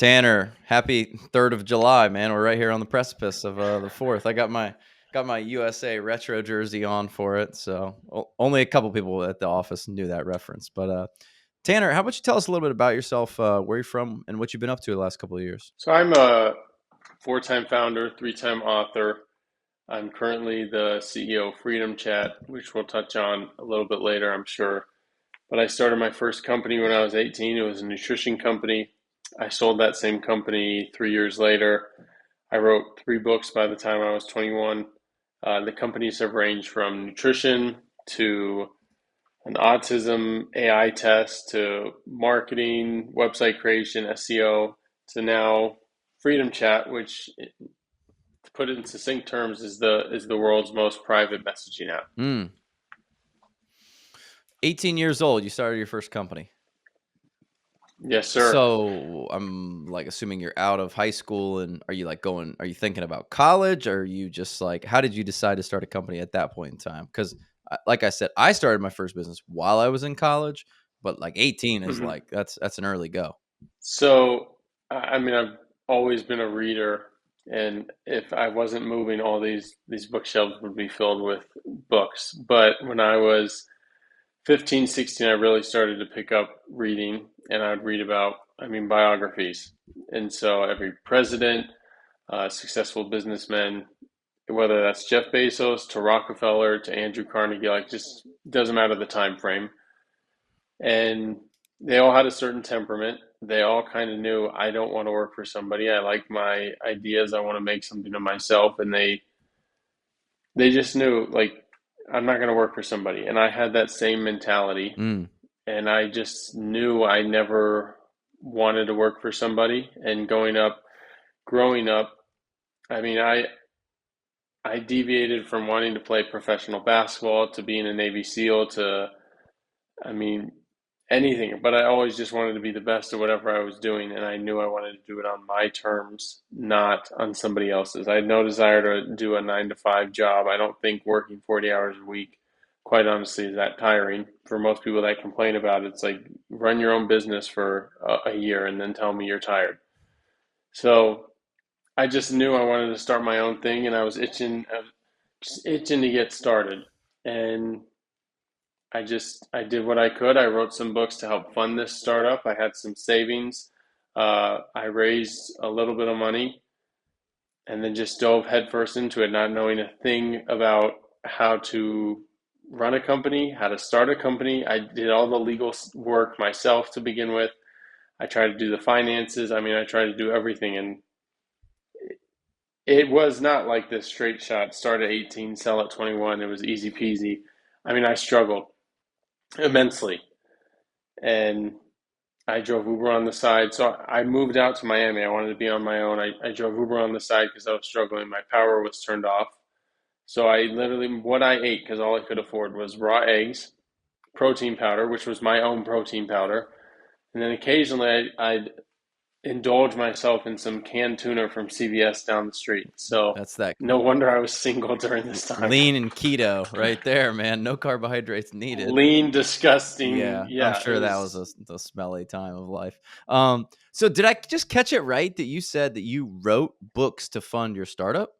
Tanner, happy 3rd of July, man. We're right here on the precipice of the 4th. I got my USA retro jersey on for it, so only a couple people at the office knew that reference. But Tanner, how about you tell us a little bit about yourself, where you're from, and what you've been up to the last couple of years? So I'm a four-time founder, three-time author. I'm currently the CEO of Freedom Chat, which we'll touch on a little bit later, I'm sure. But I started my first company when I was 18. It was a nutrition company. I sold that same company 3 years later. I wrote three books by the time I was 21. The companies have ranged from nutrition to an autism AI test to marketing, website creation, SEO, to now Freedom Chat, which, to put it in succinct terms, is the world's most private messaging app. 18 years old, you started your first company. Yes, sir. So I'm assuming you're out of high school, and are you thinking about college, or are you just how did you decide to start a company at that point in time? Because like I said, I started my first business while I was in college, but 18 is Mhm. that's an early go. So, I've always been a reader, and if I wasn't moving, all these bookshelves would be filled with books. But when I was 15, 16, I really started to pick up reading, and I'd read about, biographies. And so every president, successful businessman, whether that's Jeff Bezos to Rockefeller to Andrew Carnegie, just doesn't matter the time frame. And they all had a certain temperament. They all kind of knew, I don't want to work for somebody. I like my ideas. I want to make something of myself. And they just knew, I'm not going to work for somebody. And I had that same mentality. Mm. And I just knew I never wanted to work for somebody. And growing up, I mean, I deviated from wanting to play professional basketball to being a Navy SEAL to, I mean, anything. But I always just wanted to be the best at whatever I was doing. And I knew I wanted to do it on my terms, not on somebody else's. I had no desire to do a 9 to 5 job. I don't think working 40 hours a week, quite honestly, is that tiring. For most people that complain about it, it's like run your own business for a year and then tell me you're tired. So I just knew I wanted to start my own thing, and I was just itching to get started. And I did what I could. I wrote some books to help fund this startup. I had some savings. I raised a little bit of money and then just dove headfirst into it, not knowing a thing about how to run a company, how to start a company. I did all the legal work myself to begin with. I tried to do the finances. I tried to do everything, and it was not like this straight shot. Start at 18, sell at 21. It was easy peasy. I struggled immensely, and I drove Uber on the side. So I moved out to Miami. I wanted to be on my own. I drove Uber on the side because I was struggling. My power was turned off. So I literally, what I ate, because all I could afford was raw eggs, protein powder, which was my own protein powder. And then occasionally I'd indulge myself in some canned tuna from CVS down the street. So That's that no wonder I was single during this time. lean and keto right there, man. No carbohydrates needed. Lean, disgusting. Yeah, I'm Yeah, it sure that was was. the smelly time of life. So did I just catch it right that you said that you wrote books to fund your startup?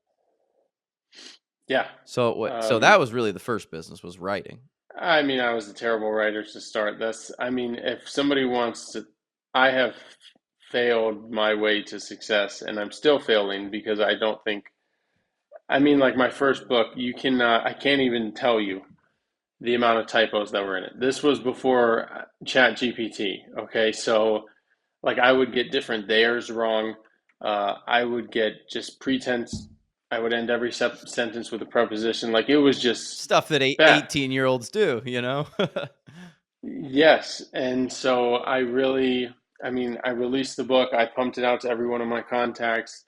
Yeah. So that was really the first business, was writing. I was a terrible writer to start. If somebody wants to, I have failed my way to success, and I'm still failing because I don't think, like my first book, I can't even tell you the amount of typos that were in it. This was before Chat GPT. Okay. So, I would get different theirs wrong. I would get just pretense. I would end every sentence with a preposition. It was just Stuff that bad. 18-year-olds do, you know? Yes. And so I released the book. I pumped it out to every one of my contacts,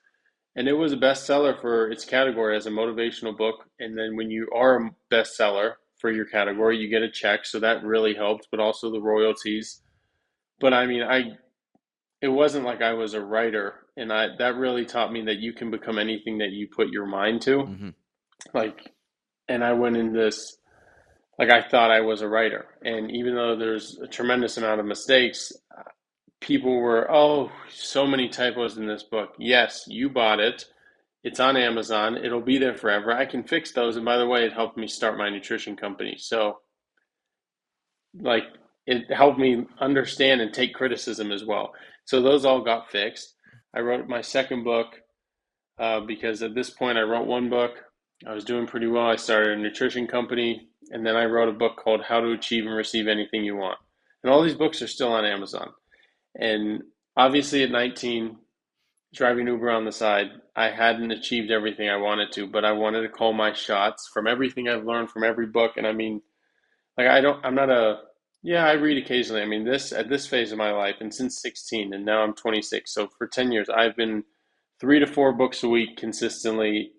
and it was a bestseller for its category as a motivational book. And then when you are a bestseller for your category, you get a check. So that really helped, but also the royalties. But it wasn't like I was a writer, and that really taught me that you can become anything that you put your mind to. Hmm. Like, and I went in this I thought I was a writer, and even though there's a tremendous amount of mistakes, people were, oh, so many typos in this book. Yes, you bought it. It's on Amazon. It'll be there forever. I can fix those. And by the way, it helped me start my nutrition company. So, like, it helped me understand and take criticism as well. So, those all got fixed. I wrote my second book because at this point, I wrote one book. I was doing pretty well. I started a nutrition company. And then I wrote a book called How to Achieve and Receive Anything You Want. And all these books are still on Amazon. And obviously, at 19, driving Uber on the side, I hadn't achieved everything I wanted to, but I wanted to call my shots from everything I've learned from every book. And I mean, like, I'm not yeah, I read occasionally. I mean, at this phase of my life, and since 16, and now I'm 26. So for 10 years, I've been 3 to 4 books a week consistently.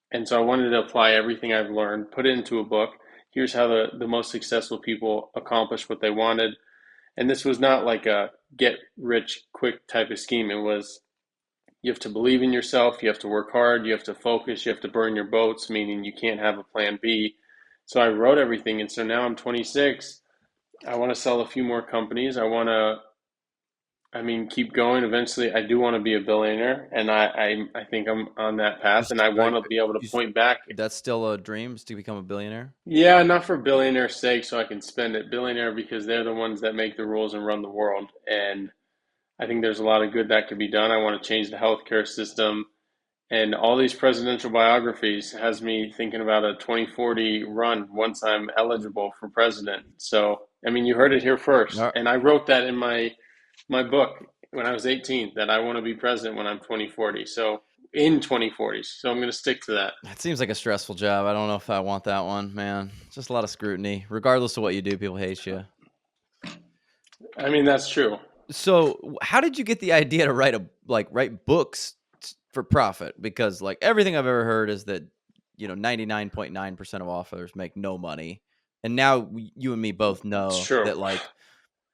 And so I wanted to apply everything I've learned, put it into a book. Here's how the most successful people accomplish what they wanted. And this was not like a get rich quick type of scheme. It was, you have to believe in yourself, you have to work hard, you have to focus, you have to burn your boats, meaning you can't have a plan B. So I wrote everything. And so now I'm 26. I want to sell a few more companies. I want to, I mean, keep going. Eventually, I do want to be a billionaire, and I think I'm on that path, and I want to be able to point back. That's still a dream, is to become a billionaire? Yeah, not for billionaire's sake, so I can spend it. Billionaire because they're the ones that make the rules and run the world, and I think there's a lot of good that could be done. I want to change the healthcare system, and all these presidential biographies has me thinking about a 2040 run once I'm eligible for president. So, I mean, you heard it here first, and I wrote that in my book when I was 18 that I want to be president when I'm 2040. So in 2040. So I'm going to stick to that. That seems like a stressful job. I don't know if I want that one, man. It's just a lot of scrutiny. Regardless of what you do, people hate you. I mean, that's true. So how did you get the idea to write books for profit? Because like everything I've ever heard is that, 99.9% of authors make no money. And now you and me both know that like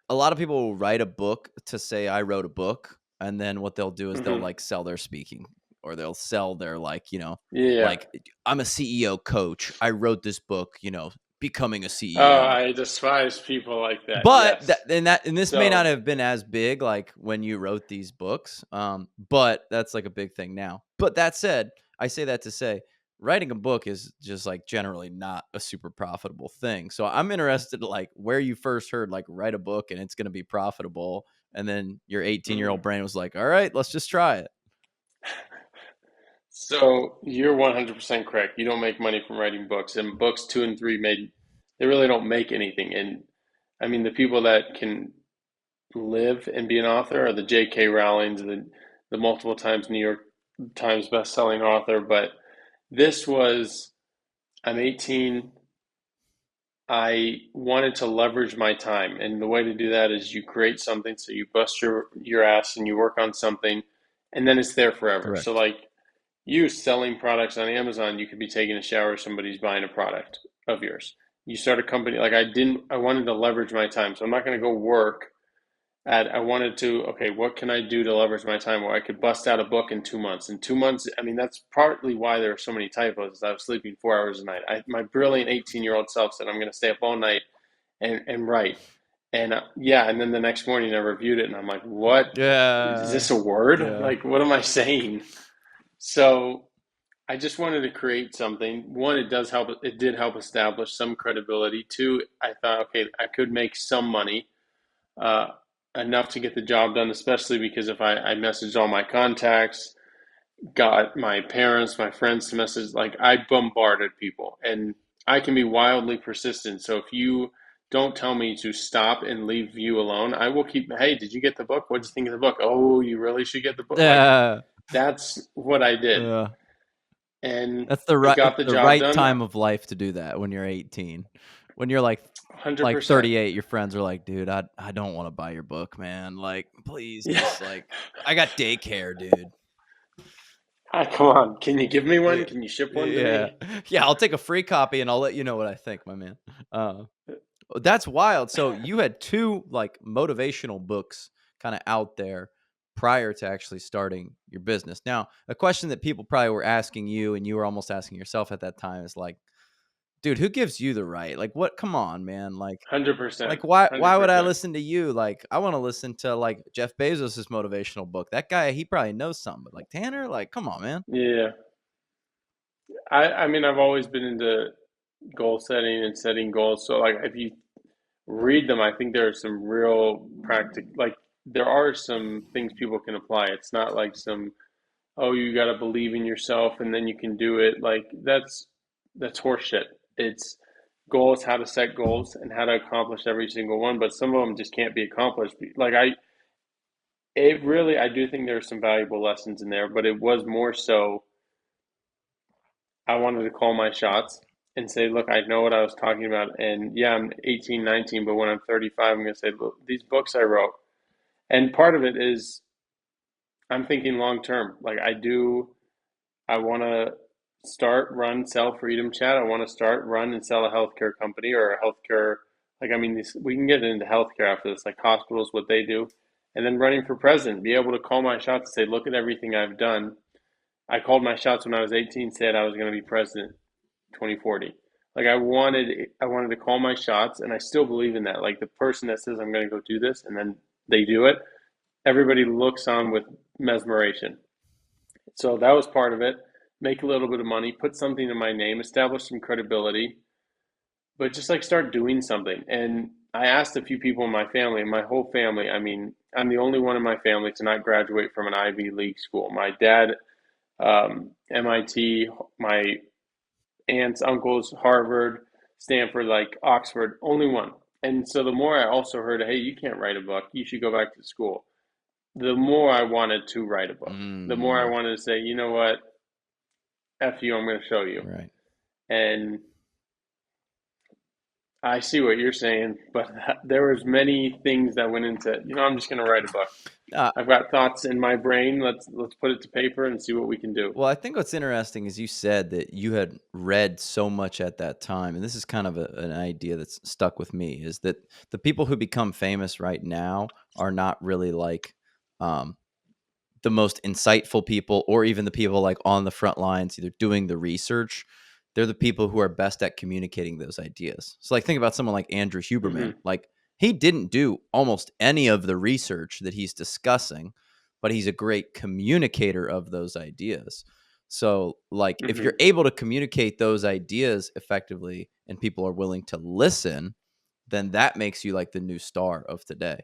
a lot of people will write a book to say I wrote a book, and then what they'll do is they'll like sell their speaking, or they'll sell their like I'm a CEO coach. I wrote this book, becoming a CEO. Oh, I despise people like that. But yes. This may not have been as big like when you wrote these books. But that's like a big thing now. But that said, I say that to say writing a book is just like generally not a super profitable thing. So I'm interested like where you first heard like write a book and it's going to be profitable, and then your 18-year-old brain was like, all right, let's just try it. So you're 100% correct. You don't make money from writing books, and books 2 and 3 they really don't make anything. And I mean, the people that can live and be an author are the J.K. Rowlings, the multiple times New York Times best-selling author. But this was, I'm 18. I wanted to leverage my time, and the way to do that is you create something, so you bust your ass and you work on something, and then it's there forever. Correct. So like you selling products on Amazon, you could be taking a shower, somebody's buying a product of yours. You start a company, like I wanted to leverage my time. So I'm not going to go work I wanted to, okay, what can I do to leverage my time where I could bust out a book in 2 months? In 2 months, I mean, that's partly why there are so many typos. I was sleeping 4 hours a night. My brilliant 18-year-old self said, I'm going to stay up all night and write. And yeah, and then the next morning I reviewed it and I'm like, what? Yeah. Is this a word? Yeah. Like, what am I saying? So I just wanted to create something. One, it did help establish some credibility. Two, I thought, okay, I could make some money. Enough to get the job done, especially because if I messaged all my contacts, got my parents, my friends to message, like I bombarded people, and I can be wildly persistent. So if you don't tell me to stop and leave you alone, I will keep, hey, did you get the book? What did you think of the book? Oh, you really should get the book. Like, that's what I did. And that's the I got the job done. time of life to do that when you're 18. When you're like 100%. like 38, your friends are like, dude, I don't want to buy your book, man. Like, please, just like, I got daycare, dude. Come on, can you give me one? Can you ship one to me? Yeah, I'll take a free copy and I'll let you know what I think, my man. That's wild. So you had 2 like motivational books kind of out there prior to actually starting your business. Now, a question that people probably were asking you and you were almost asking yourself at that time is like, dude, who gives you the right? Like, what? Come on, man. Like 100%, why would I 100%. listen to you? Like, I want to listen to like Jeff Bezos's motivational book. That guy, he probably knows something, but like Tanner, like, come on, man. Yeah. I mean, I've always been into goal setting and setting goals. So like if you read them, I think there are some real like there are some things people can apply. It's not like some, oh, you got to believe in yourself and then you can do it. Like that's horseshit. It's goals, how to set goals and how to accomplish every single one, but some of them just can't be accomplished. Like I do think there are some valuable lessons in there, but it was more so I wanted to call my shots and say, look, I know what I was talking about. And yeah, I'm 18, 19, but when I'm 35, I'm going to say, look, these books I wrote. And part of it is I'm thinking long term. Like I want to start, run, sell Freedom Chat. I want to start, run, and sell a healthcare company or a healthcare. Like, I mean, we can get into healthcare after this, like hospitals, what they do. And then running for president, be able to call my shots and say, look at everything I've done. I called my shots when I was 18, said I was going to be president 2040. Like I wanted to call my shots, and I still believe in that. Like the person that says I'm going to go do this, and then they do it, everybody looks on with mesmeration. So that was part of it. Make a little bit of money, put something in my name, establish some credibility, but just like start doing something. And I asked a few people in my family, and my whole family. I mean, I'm the only one in my family to not graduate from an Ivy League school. My dad, MIT, my aunts, uncles, Harvard, Stanford, like Oxford, only one. And so the more I also heard, hey, you can't write a book, you should go back to school. The more I wanted to write a book, the more I Mm, wanted to say, you know what, F you, I'm going to show you. right. And I see what you're saying, but there was many things that went into it. I'm just going to write a book. Uh, I've got thoughts in my brain. Let's put it to paper and see what we can do. well, I think what's interesting is you said that you had read so much at that time, and this is kind of an idea that's stuck with me, is that the people who become famous right now are not really like um, the most insightful people or even the people like on the front lines either doing the research. They're the people who are best at communicating those ideas. So like think about someone like Andrew Huberman. Hmm. Like he didn't do almost any of the research that he's discussing, but he's a great communicator of those ideas. So like if you're Hmm. able to communicate those ideas effectively and people are willing to listen, then that makes you like the new star of today.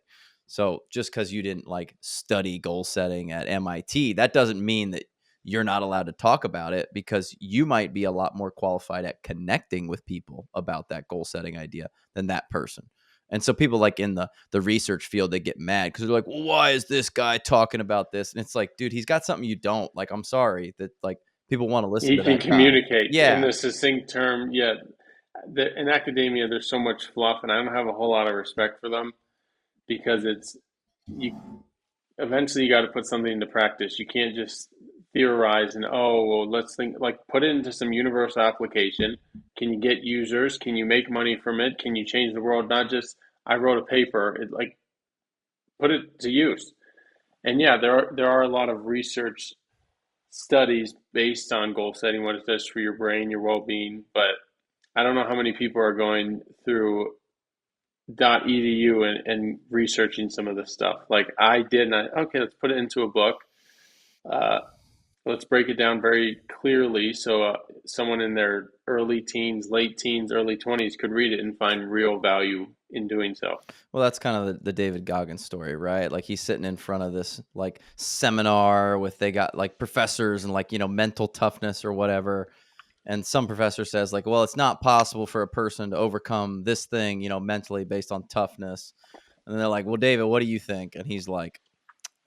So just because you didn't like study goal setting at MIT, that doesn't mean that you're not allowed to talk about it because you might be a lot more qualified at connecting with people about that goal setting idea than that person. And so people like in the research field, they get mad because they're like, well, why is this guy talking about this? And it's like, dude, he's got something you don't. Like, I'm sorry that like people want to listen He to can that guy. communicate in Yeah. a succinct term. Yeah, in academia, there's so much fluff, and I don't have a whole lot of respect for them because it's you. Eventually, you got to put something into practice. You can't just theorize and well, let's think. Like, put it into some universal application. Can you get users? Can you make money from it? Can you change the world? Not just I wrote a paper. Like put it to use. And yeah, there are a lot of research studies based on goal setting, what it does for your brain, your well being, but I don't know how many people are going through .edu and researching some of this stuff. Like I did, and okay, let's put it into a book. Uh, let's break it down very clearly so someone in their early teens, late teens, early 20s could read it and find real value in doing so. Well, that's kind of the David Goggins story, right? Like he's sitting in front of this like seminar with they got like professors and like, mental toughness or whatever. And some professor says like, well, it's not possible for a person to overcome this thing, mentally based on toughness. And they're like, well, David, what do you think? And he's like,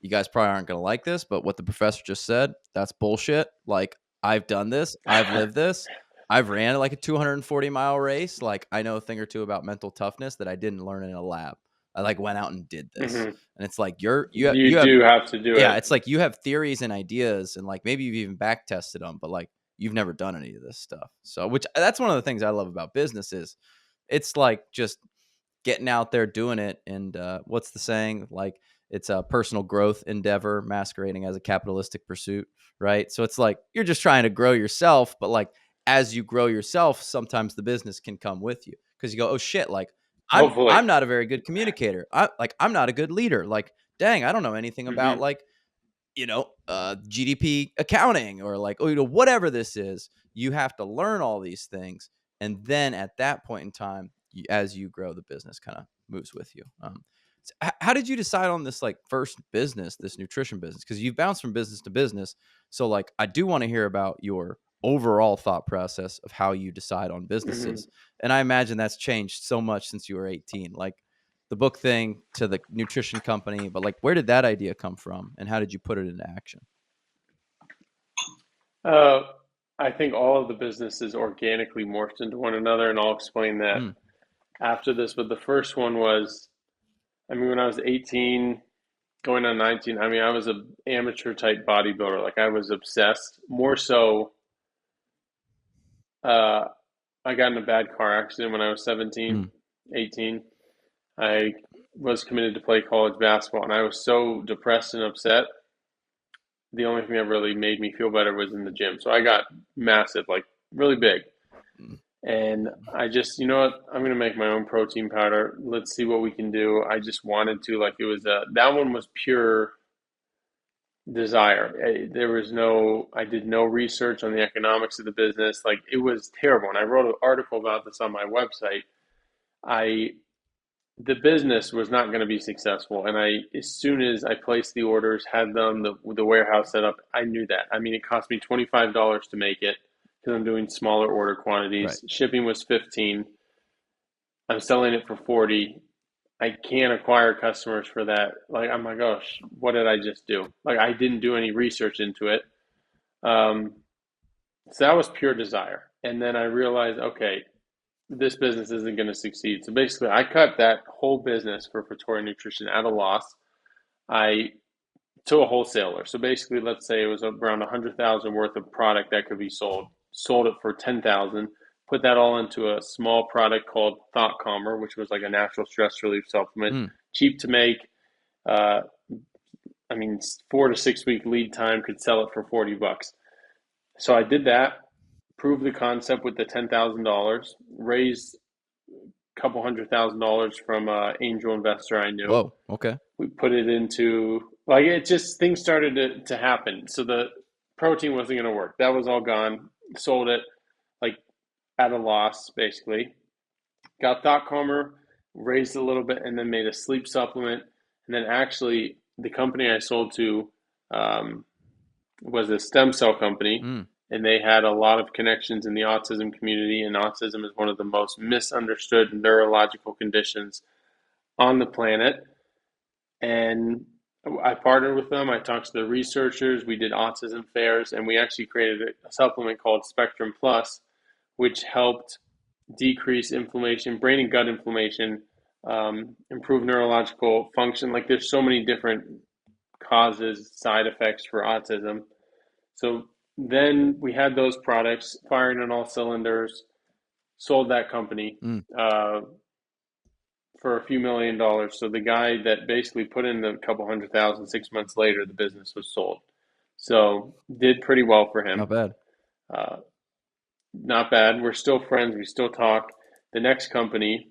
you guys probably aren't going to like this, but what the professor just said, that's bullshit. Like, I've done this, I've lived this. I've ran like a 240-mile race. Like, I know a thing or two about mental toughness that I didn't learn in a lab. I like went out and did this. Hmm. And it's like you You have do have to do yeah, it. it's like you have theories and ideas and like maybe you've even back tested them, but like you've never done any of this stuff. So, which that's one of the things I love about business is it's like just getting out there doing it. And what's the saying? Like it's a personal growth endeavor masquerading as a capitalistic pursuit, right? So it's like you're just trying to grow yourself, but like as you grow yourself, sometimes the business can come with you because you go, oh shit, like Hopefully. I'm not a very good communicator. I'm not a good leader. Like, dang, I don't know anything about Hmm. like GDP accounting or like, whatever this is. You have to learn all these things, and then at that point in time, as you grow, the business kind of moves with you. How did you decide on this like first business, this nutrition business? Because you've bounced from business to business. So like, I do want to hear about your overall thought process of how you decide on Hmm. businesses. And I imagine that's changed so much since you were 18. Like the book thing to the nutrition company, but like, where did that idea come from, and how did you put it into action? Uh, I think all of the businesses organically morphed into one another, and I'll explain that Mm, after this. But the first one was, I mean, when I was 18, going on 19, I mean, I was an amateur type bodybuilder. Like I was obsessed. More so, uh, I got in a bad car accident when I was 17, mm, 18. I was committed to play college basketball, and I was so depressed and upset. The only thing that really made me feel better was in the gym. So I got massive, like really big. mm, And I just, you know what? I'm gonna make my own protein powder. Let's see what we can do. I just wanted to, like, it was that one was pure desire. There was no, I did no research on the economics of the business. Like, it was terrible. And I wrote an article about this on my website. I the business was not going to be successful, and as soon as I placed the orders, had them the warehouse set up, I knew that. I mean, it cost me $25 to make it because I'm doing smaller order right. quantities. Shipping was 15. I'm selling it for 40. I can't acquire customers for that. Like, oh my gosh, what did I just do? Like, I didn't do any research into it. Um, so that was pure desire. And then I realized, okay, this business isn't going to succeed. So basically, I cut that whole business for Pretoria Nutrition at a loss. I to a wholesaler. So basically, let's say it was around 100,000 worth of product that could be sold. Sold it for 10,000. Put that all into a small product called Thought Calmer, which was like a natural stress relief supplement, Mm, cheap to make. Uh, I mean, 4 to 6 week lead time. Could sell it for $40. So I did that. Proved the concept with the $10,000. Raised couple $100,000 from an angel investor I knew. whoa. Okay. We put it into like it just things started to happen. So the protein wasn't going to work. That was all gone. Sold it like at a loss, basically. Got Thought Calmer, raised a little bit, and then made a sleep supplement. And then actually, the company I sold to um, was a stem cell company, Mm, and they had a lot of connections in the autism community. And autism is one of the most misunderstood neurological conditions on the planet. And I partnered with them. I talked to the researchers. We did autism fairs, and we actually created a supplement called Spectrum Plus, which helped decrease inflammation, brain and gut inflammation, improve neurological function. Like there's so many different causes, side effects for autism. So then we had those products firing on all cylinders. Sold that company. mm. Uh, for a few $1 million. So the guy that basically put in the couple 100,000, 6 months later, the business was sold. So did pretty well for Not him. bad. Uh, not bad. We're still friends. We still talk. The next company,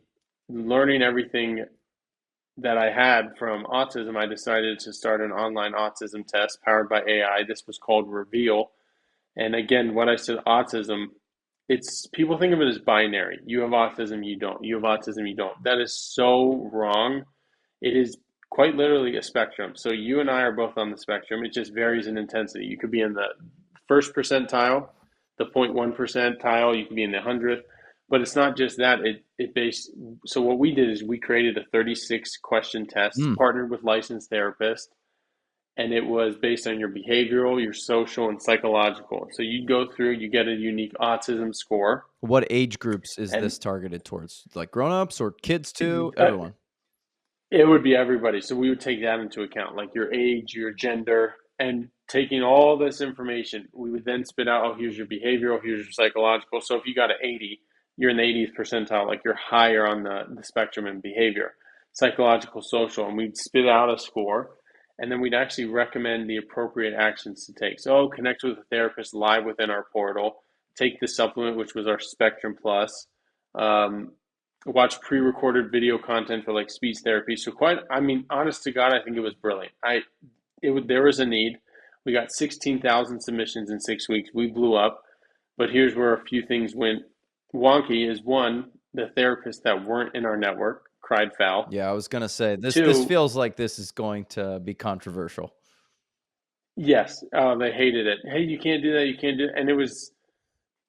learning everything that I had from autism, I decided to start an online autism test powered by AI. This was called Reveal. And again, what I said, autism, it's people think of it as binary. You have autism, you don't. You have autism, you don't. That is so wrong. It is quite literally a spectrum. So you and I are both on the spectrum. It just varies in intensity. You could be in the first percentile, the 0.1 percentile, you could be in the 100th. But it's not just that. It based so what we did is we created a 36 question test, Mm. partnered with licensed therapists, and it was based on your behavioral, your social, and psychological. So you go through, you get a unique autism score, What age groups is and this targeted towards? Like grown-ups or kids too? Everyone. it would be everybody. So we would take that into account, like your age, your gender, and taking all this information, we would then spit out, oh, here's your behavioral, here's your psychological. So if you got an 80, you're in the 80th percentile, like you're higher on the spectrum in behavior, psychological, social, and we'd spit out a score. And then we'd actually recommend the appropriate actions to take. So connect with a therapist live within our portal, take the supplement, which was our Spectrum Plus, um, watch pre-recorded video content for like speech therapy. So quite, I mean, honest to God, I think it was brilliant. There was a need. We got 16,000 submissions in 6 weeks. We blew up. But here's where a few things went wonky. Is one, the therapists that weren't in our network cried foul. Yeah, I was gonna say this Two, feels like this is going to be controversial. yes, they hated it. Hey, you can't do that. You can't do it. And it was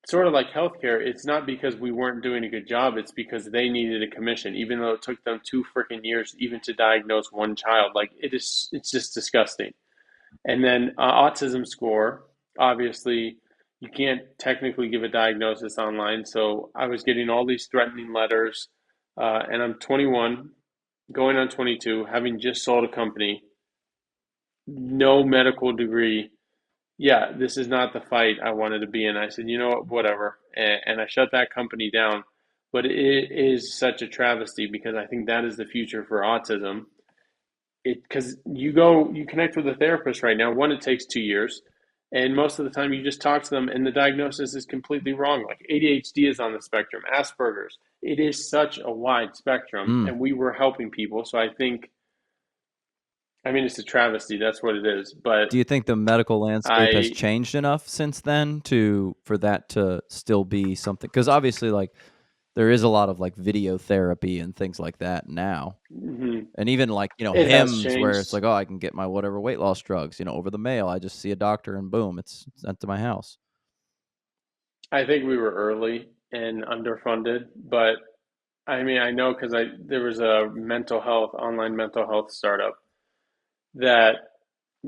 sort of like healthcare. It's not because we weren't doing a good job. It's because they needed a commission, even though it took them 2 freaking years even to diagnose one child. Like it's just disgusting. And then autism score, obviously, you can't technically give a diagnosis online. So I was getting all these threatening letters, and I'm 21, going on 22, having just sold a company, no medical degree. Yeah, this is not the fight I wanted to be in. I said, you know what, whatever. And I shut that company down. But it is such a travesty because I think that is the future for autism. Because you connect with a therapist right now. One, it takes 2 years. And most of the time you just talk to them and the diagnosis is completely wrong. Like ADHD is on the spectrum, Asperger's. It is such a wide spectrum. Mm. And we were helping people. So I think, I mean, it's a travesty. That's what it is. But Do you think the medical landscape has I, changed enough since then for that to still be something? Because obviously, like, there is a lot of, like, video therapy and things like that now. mhm, And even, like, it has Hims where it's changed. like, "Oh, I can get my whatever weight loss drugs, over the mail. I just see a doctor and boom, it's sent to my house." I think we were early and underfunded, but I mean, I know because there was a online mental health startup that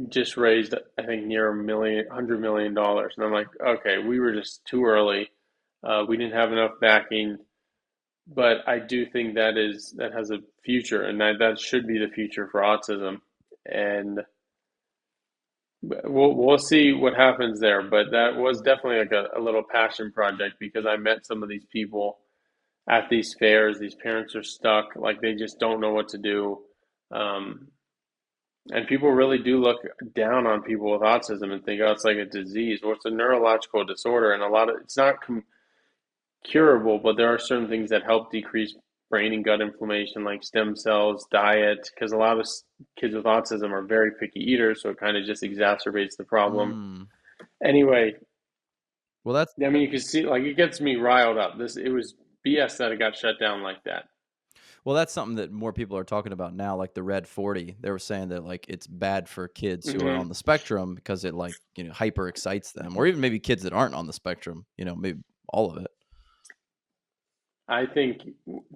just raised, I think, near $100 million, and I'm like, okay, we were just too early. We didn't have enough backing, but I do think that has a future, and that should be the future for autism, and we'll see what happens there. But that was definitely like a little passion project because I met some of these people at these fairs. These parents are stuck, like they just don't know what to do. Um, and people really do look down on people with autism and think, oh, it's like a disease. Well, it's a neurological disorder, and it's not curable, but there are certain things that help decrease brain and gut inflammation, like stem cells, diet, because a lot of kids with autism are very picky eaters, so it kind of just exacerbates the problem. Mm. Anyway, Well, that's I mean, you can see, like, it gets me riled up. It was BS that it got shut down like that. well, that's something that more people are talking about now, like the Red 40. They were saying that, like, it's bad for kids who are on Hmm. the spectrum because it, like, hyper excites them, or even maybe kids that aren't on the spectrum, maybe all of it. I think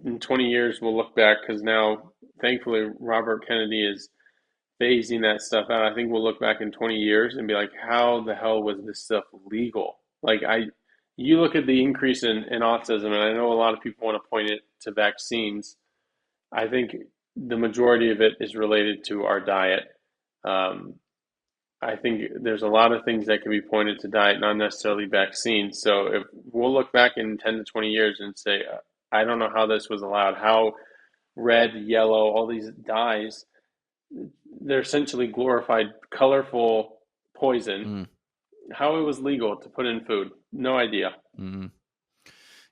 in 20 years we'll look back because now, thankfully, Robert Kennedy is phasing that stuff out. I think we'll look back in 20 years and be like, how the hell was this stuff legal? You look at the increase in autism, and I know a lot of people want to point it to vaccines. I think the majority of it is related to our diet. Um, I think there's a lot of things that can be pointed to diet, not necessarily vaccines. So if we'll look back in 10 to 20 years and say, I don't know how this was allowed, how red, yellow, all these dyes, they're essentially glorified, colorful poison. Mm. How it was legal to put in food, no idea. Mm.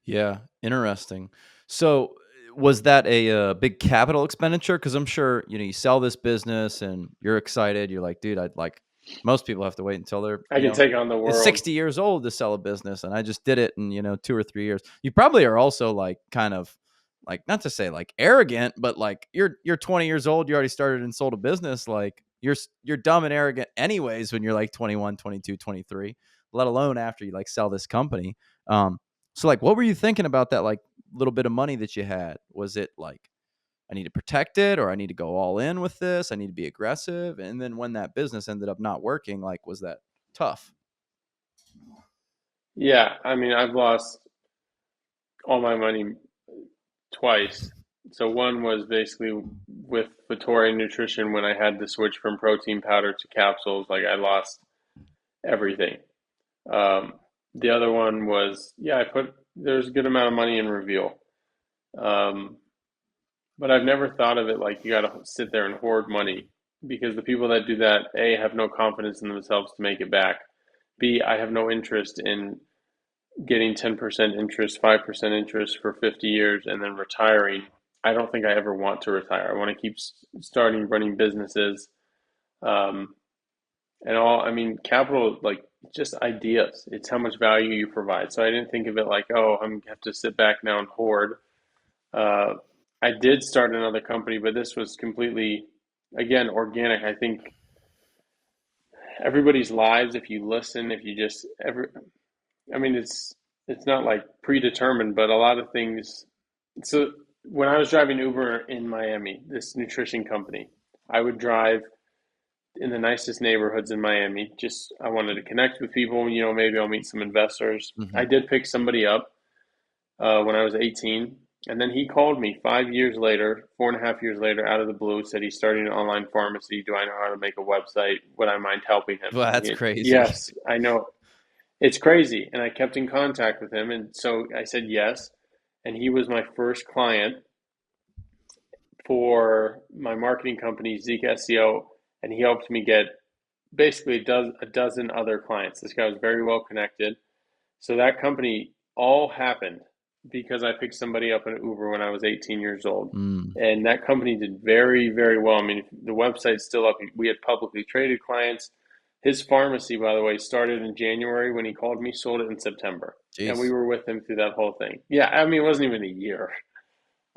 Yeah, interesting. So, was that a big capital expenditure? Because I'm sure you sell this business and you're excited. You're like, dude, I'd like. Most people have to wait until they're I can take on the it's world. 60 years old to sell a business, and I just did it in 2 or 3 years. You probably are also like kind of like, not to say like arrogant, but like you're 20 years old. You already started and sold a business. Like you're dumb and arrogant anyways when you're like 21, 22, 23. Let alone after you like sell this company. So like, what were you thinking about that like little bit of money that you had? Was it like, I need to protect it, or I need to go all in with this? I need to be aggressive. And then when that business ended up not working, like, was that tough? Yeah, I mean, I've lost all my money twice. So one was basically with Vittoria Nutrition when I had to switch from protein powder to capsules. Like I lost everything. Um, the other one was, yeah, there's a good amount of money in Reveal. Um, but I've never thought of it like you got to sit there and hoard money because the people that do that, A, have no confidence in themselves to make it back. B, I have no interest in getting 10% interest, 5% interest for 50 years, and then retiring. I don't think I ever want to retire. I want to keep starting running businesses. Um, and all, I mean, capital, like just ideas. It's how much value you provide. So I didn't think of it like, oh, I'm gonna have to sit back now and hoard. Uh, I did start another company, but this was completely, again, organic. I think everybody's lives, if you listen, if you just I mean, it's not like predetermined, but a lot of things. So when I was driving Uber in Miami, this nutrition company, I would drive in the nicest neighborhoods in Miami. Just I wanted to connect with people. Maybe I'll meet some investors. I Hmm. did pick somebody up when I was 18, and then he called me 5 years later, 4.5 years later, out of the blue, said he's starting an online pharmacy. Do I know how to make a website? Would I mind helping him? Well, that's crazy. Yes, I know. It's crazy. And I kept in contact with him. And so I said yes. And he was my first client for my marketing company, Zeke SEO. And he helped me get basically a dozen other clients. This guy was very well connected. So that company all happened because I picked somebody up in Uber when I was 18 years old. Mm. And that company did very, very well. I mean, the website's still up. We had publicly traded clients. His pharmacy, by the way, started in January when he called me, sold it in September. And we Jeez. were with him through that whole thing. Yeah, I mean, it wasn't even a year.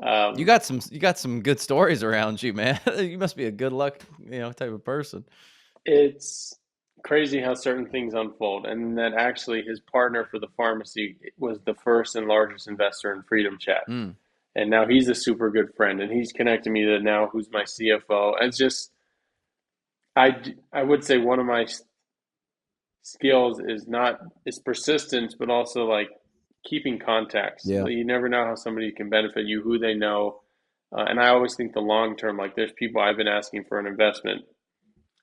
You Um, got some good stories around you, man. You must be a good luck, type of person. it's crazy how certain things unfold. And that actually his partner for the pharmacy was the first and largest investor in Freedom Chat. Mm. And now he's a super good friend, and he's connected me to now who's my CFO. And it's just, I would say one of my skills is persistence, but also like keeping contacts. Yeah. You never know how somebody can benefit you, who they know. And I always think the long term, like there's people I've been asking for an investment.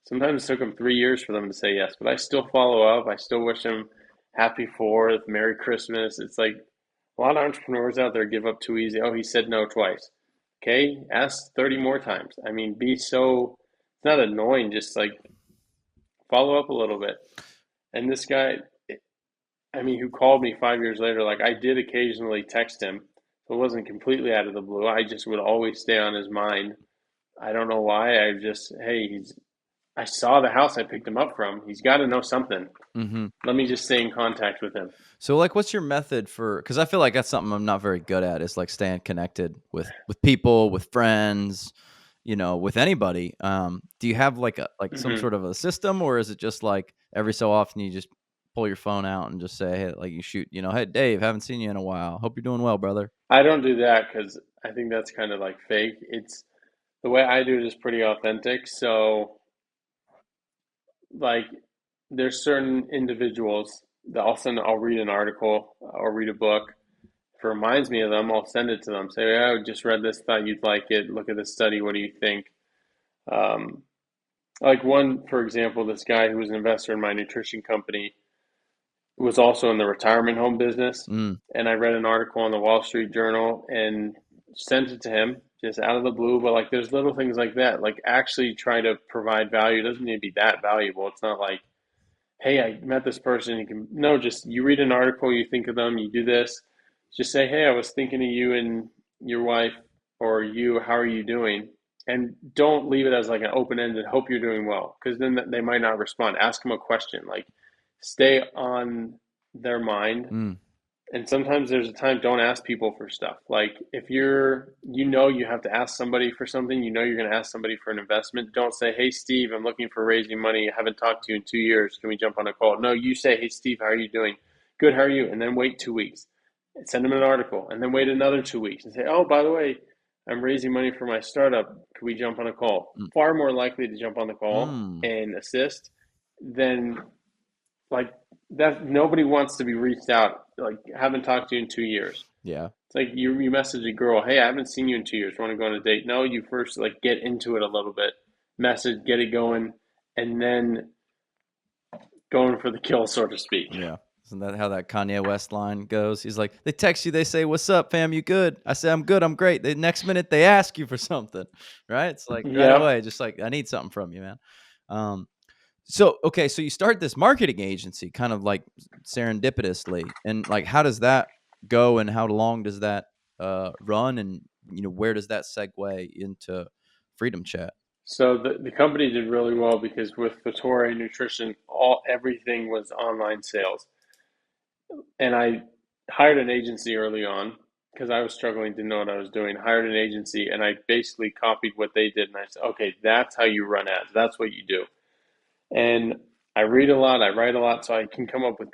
Sometimes it took them 3 years for them to say yes, but I still follow up. I still wish them happy Fourth, Merry Christmas. It's like a lot of entrepreneurs out there give up too easy. Oh, he said no twice. Okay, ask 30 more times. I mean, it's not annoying, just like follow up a little bit. And this guy, I mean, who called me 5 years later, like I did occasionally text him. So it wasn't completely out of the blue. I just would always stay on his mind. I don't know why. I saw the house I picked him up from. He's got to know something. Hmm. Let me just stay in contact with him. So, like, what's your method for? Because I feel like that's something I'm not very good at. Is like staying connected with people, with friends, with anybody. Do you have like some Hmm. sort of a system, or is it just like every so often you just pull your phone out and just say, hey, like you shoot, hey, Dave, haven't seen you in a while. Hope you're doing well, brother. I don't do that because I think that's kind of like fake. It's the way I do it is pretty authentic. So, like, there's certain individuals that I'll read an article, I'll read a book. If it reminds me of them, I'll send it to them. Say, "Yeah, I just read this, thought you'd like it. Look at this study. What do you think?" Um, like one, for example, this guy who was an investor in my nutrition company was also in the retirement home business. Mm, And I read an article in the Wall Street Journal and sent it to him just out of the blue. But like, there's little things like that. Like, actually try to provide value. It doesn't need to be that valuable. It's not like, hey, I met this person. You can no, just you read an article, you think of them, you do this. Just say, hey, I was thinking of you and your wife, or you. How are you doing? And don't leave it as like an open ended. Hope you're doing well, because then they might not respond. Ask them a question. Like, stay on their mind. mm, And sometimes there's a time don't ask people for stuff. Like if you have to ask somebody for something, you're going to ask somebody for an investment. Don't say, "Hey Steve, I'm looking for raising money. I haven't talked to you in 2 years. Can we jump on a call?" No, you say, "Hey Steve, how are you doing?" "Good, how are you?" And then wait 2 weeks. Send them an article, and then wait another 2 weeks and say, "Oh, by the way, I'm raising money for my startup. Can we jump on a call?" mm, Far more likely to jump on the call mm. and assist than like that. Nobody wants to be reached out. Like, haven't talked to you in 2 years. Yeah. It's like you message a girl, "Hey, I haven't seen you in 2 years. Want to go on a date?" No, you first like get into it a little bit, message, get it going, and then going for the kill, so to speak. Yeah. Isn't that how that Kanye West line goes? He's like, they text you, they say, "What's up, fam? You good?" I say, "I'm good, I'm great." The next minute they ask you for something, right? It's like right Yep. away, just like, I need something from you, man. Um, So, okay, so you start this marketing agency kind of like serendipitously, and like how does that go, and how long does that run, and where does that segue into Freedom Chat? So the company did really well because with Vitore Nutrition, everything was online sales. And I hired an agency early on because I was struggling to know what I was doing. Hired an agency and I basically copied what they did and I said, okay, that's how you run ads. That's what you do. And I read a lot, I write a lot, so I can come up with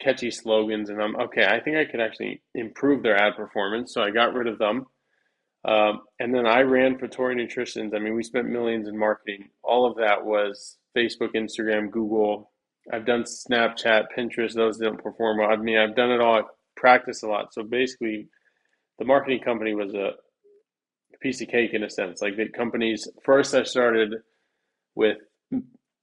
catchy slogans. And I'm okay. I think I could actually improve their ad performance. So I got rid of them. And then I ran for Tory Nutritions. I mean, we spent millions in marketing. All of that was Facebook, Instagram, Google. I've done Snapchat, Pinterest. Those didn't perform well. I mean, I've done it all. I've practiced a lot. So basically, the marketing company was a piece of cake in a sense. Like the companies, first I started with,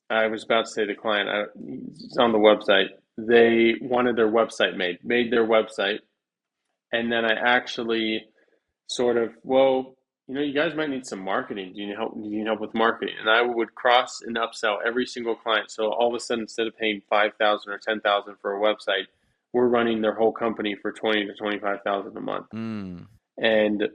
I was about to say the client, it's on the website. They wanted their website made their website. And then I actually sort of, well, you guys might need some marketing. Do you need help? Do you need help with marketing? And I would cross and upsell every single client. So all of a sudden, instead of paying 5,000 or 10,000 for a website, we're running their whole company for 20 to 25,000 a month. Mm. And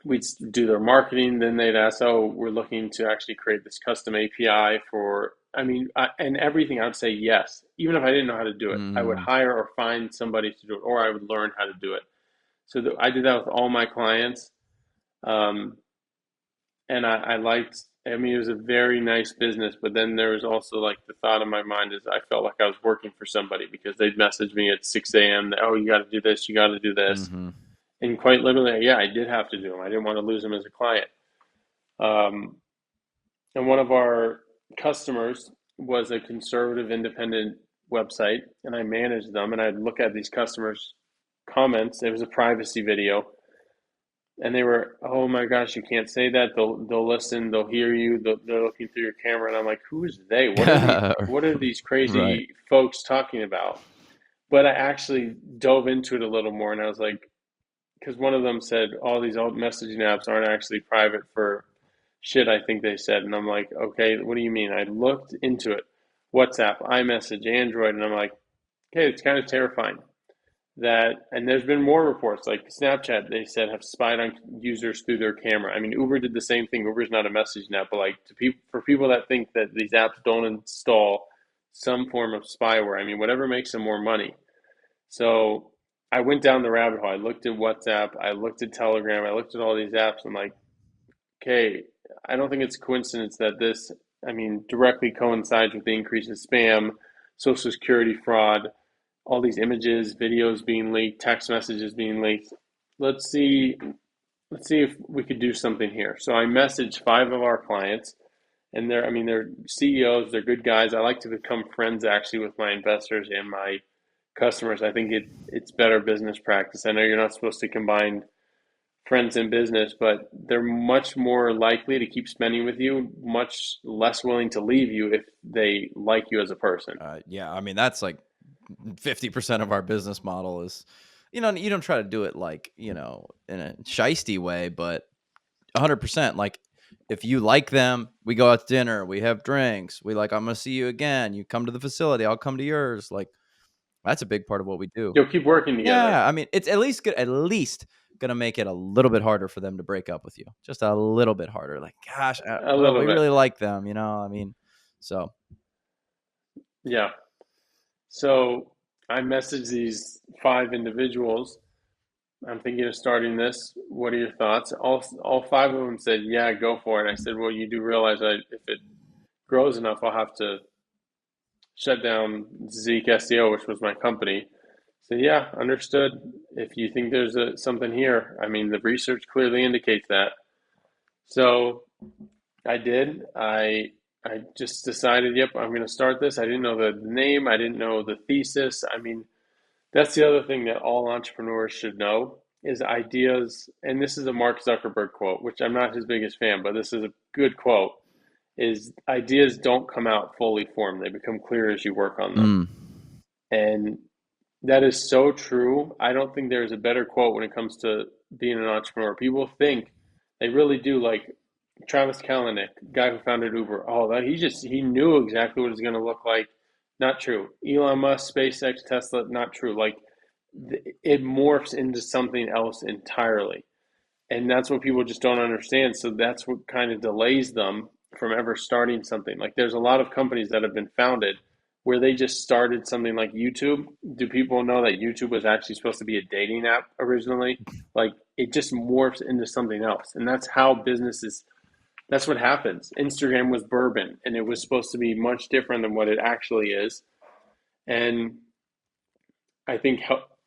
we'd do their marketing. Then they'd ask, "Oh, we're looking to actually create this custom API for." I mean, and everything. I would say yes, even if I didn't know how to do it. I would Mm. hire or find somebody to do it, or I would learn how to do it. So I did that with all my clients. Um, and I liked, I mean, it was a very nice business, but then there was also like the thought in my mind is I felt like I was working for somebody because they'd message me at 6 a.m. That, oh, you got to do this, you got to do this. Mm-hmm. And quite literally, yeah, I did have to do them. I didn't want to lose them as a client. Um, and one of our customers was a conservative independent website, and I managed them. And I'd look at these customers' comments. It was a privacy video, and they were, oh my gosh, you can't say that. They'll listen, they'll hear you. They're looking through your camera, and I'm like, who's they? What are these Right. crazy folks talking about? But I actually dove into it a little more, and I was like, because one of them said all these old messaging apps aren't actually private for shit. I think they said, and I'm like, okay, what do you mean? I looked into it, WhatsApp, iMessage, Android, and I'm like, okay, it's kind of terrifying that, and there's been more reports like Snapchat, they said have spied on users through their camera. I mean, Uber did the same thing. Uber's not a messaging app, but like for people that think that these apps don't install some form of spyware, I mean, whatever makes them more money. So I went down the rabbit hole. I looked at WhatsApp, I looked at Telegram, I looked at all these apps. I'm like, okay, I don't think it's a coincidence that this, I mean, directly coincides with the increase in spam, social security fraud, all these images, videos being leaked, text messages being leaked. Let's see, let's see if we could do something here. So I messaged five of our clients, and I mean, they're CEOs, they're good guys. I like to become friends actually with my investors and my customers. I think it's better business practice. I know you're not supposed to combine friends in business, but they're much more likely to keep spending with you, much less willing to leave you if they like you as a person. Yeah, I mean that's like 50% of our business model is, you don't try to do it like, in a shisty way, but 100%. Like if you like them, we go out to dinner, we have drinks, I'm gonna see you again. You come to the facility, I'll come to yours. Like that's a big part of what we do. You'll keep working together. Yeah, I mean it's at least gonna make it a little bit harder for them to break up with you. Just a little bit harder. Like, gosh, A well, little we bit. really like them. I mean, so Yeah. So I messaged these five individuals. I'm thinking of starting this. What are your thoughts? All five of them said, "Yeah, go for it." I said, "Well, you do realize that if it grows enough, I'll have to shut down Zeke SEO, which was my company." So yeah, understood. If you think there's something here, I mean, the research clearly indicates that. So I did. I just decided, yep, I'm going to start this. I didn't know the name. I didn't know the thesis. I mean, that's the other thing that all entrepreneurs should know is ideas. And this is a Mark Zuckerberg quote, which I'm not his biggest fan, but this is a good quote, is ideas don't come out fully formed. They become clear as you work on them. mm, And that is so true. I don't think there's a better quote when it comes to being an entrepreneur. People think they really do like Travis Kalanick, guy who founded Uber. Oh, that he knew exactly what it was going to look like. Not true. Elon Musk, SpaceX, Tesla, not true. Like it morphs into something else entirely. And that's what people just don't understand. So that's what kind of delays them from ever starting something. Like there's a lot of companies that have been founded where they just started something like YouTube. Do people know that YouTube was actually supposed to be a dating app originally? Like it just morphs into something else. And that's how businesses, that's what happens. Instagram was bourbon and it was supposed to be much different than what it actually is. And I think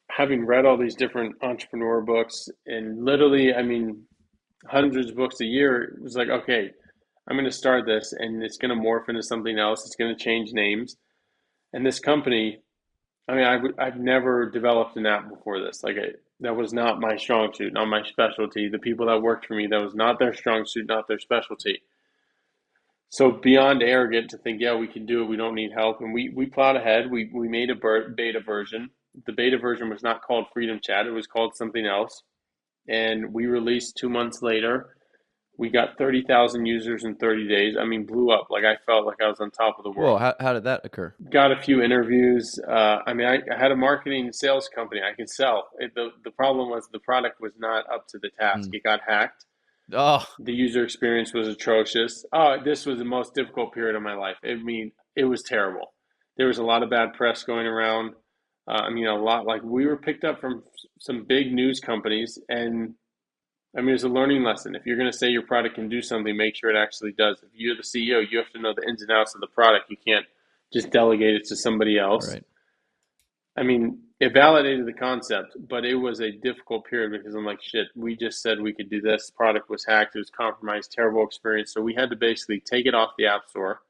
having read all these different entrepreneur books and literally, I mean, hundreds of books a year, it was like, okay, I'm going to start this and it's going to morph into something else. It's going to change names. And this company, I mean, I've never developed an app before this. That was not my strong suit, not my specialty. The people that worked for me, that was not their strong suit, not their specialty. So beyond arrogant to think, yeah, we can do it. We don't need help. And we plowed ahead. We made a beta version. The beta version was not called Freedom Chat. It was called something else. And we released 2 months later. We got 30,000 users in 30 days. I mean, blew up. Like I felt like I was on top of the Whoa, world. how did that occur? Got a few interviews. I mean, I had a marketing sales company. I could sell. The problem was the product was not up to the task. Mm. It got hacked. Oh, The user experience was atrocious. Oh, this was the most difficult period of my life. I mean, it was terrible. There was a lot of bad press going around. I mean, a lot. Like we were picked up from some big news companies, and I mean, it's a learning lesson. If you're going to say your product can do something, make sure it actually does. If you're the CEO, you have to know the ins and outs of the product. You can't just delegate it to somebody else. right. I mean, it validated the concept, but it was a difficult period because I'm like, shit, we just said we could do this. Product was hacked. It was compromised. Terrible experience. So we had to basically take it off the App Store,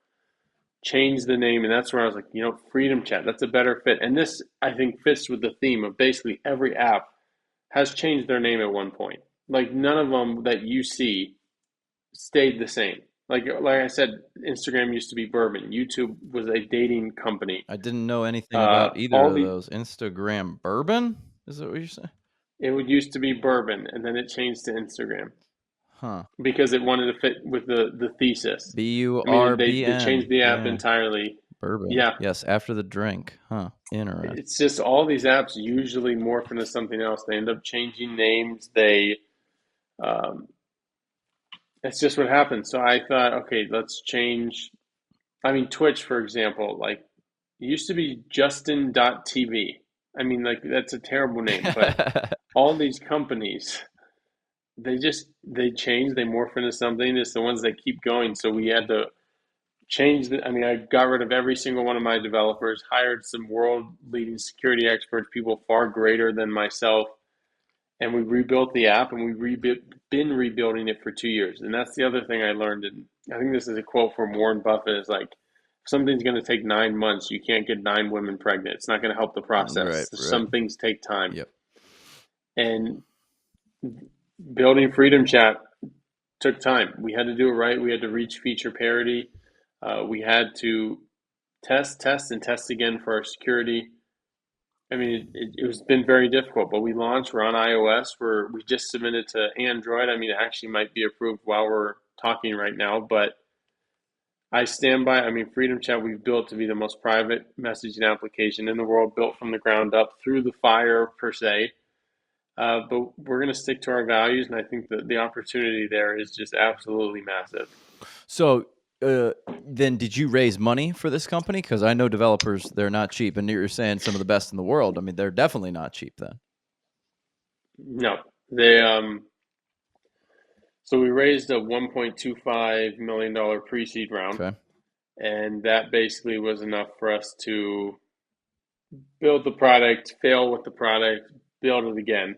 change the name. And that's where I was like, Freedom Chat, that's a better fit. And this, I think, fits with the theme of basically every app has changed their name at one point. Like none of them that you see stayed the same. Like I said, Instagram used to be bourbon. YouTube was a dating company. I didn't know anything about either All of the those. Instagram bourbon? Is that what you're saying? It would used to be bourbon, and then it changed to Instagram Huh. because it wanted to fit with the thesis. I mean, they changed Burbn. the app Yeah. entirely. Bourbon. Yeah, Yes, after the drink. Huh. Interesting. it's just all these apps usually morph into something else. They end up changing names. Um, it's just what happens. So I thought, okay, let's change. I mean, Twitch, for example, like it used to be Justin.tv. I mean, like that's a terrible name, but all these companies they change, they morph into something. It's the ones that keep going. So we had to change I mean, I got rid of every single one of my developers, hired some world leading security experts, people far greater than myself, and we rebuilt the app and been rebuilding it for 2 years. And that's the other thing I learned. And I think this is a quote from Warren Buffett is like, if something's going to take 9 months, you can't get 9 women pregnant. It's not going to help the Right, process. right. Some things take time. Yep. And building Freedom Chat took time. We had to do it right. We had to reach feature parity. We had to test, and test again for our security. I mean, it was been very difficult, but we launched. We're on iOS. We just submitted to Android. I mean, it actually might be approved while we're talking right now, but I stand by. I mean, Freedom Chat we've built to be the most private messaging application in the world, built from the ground up through the fire per se. But we're going to stick to our values, and I think that the opportunity there is just absolutely massive. So then did you raise money for this company? Because I know developers, they're not cheap. And you're saying some of the best in the world. I mean, they're definitely not cheap then. No, they so we raised a $1.25 million pre-seed round, Okay. and that basically was enough for us to build the product, fail with the product, build it again.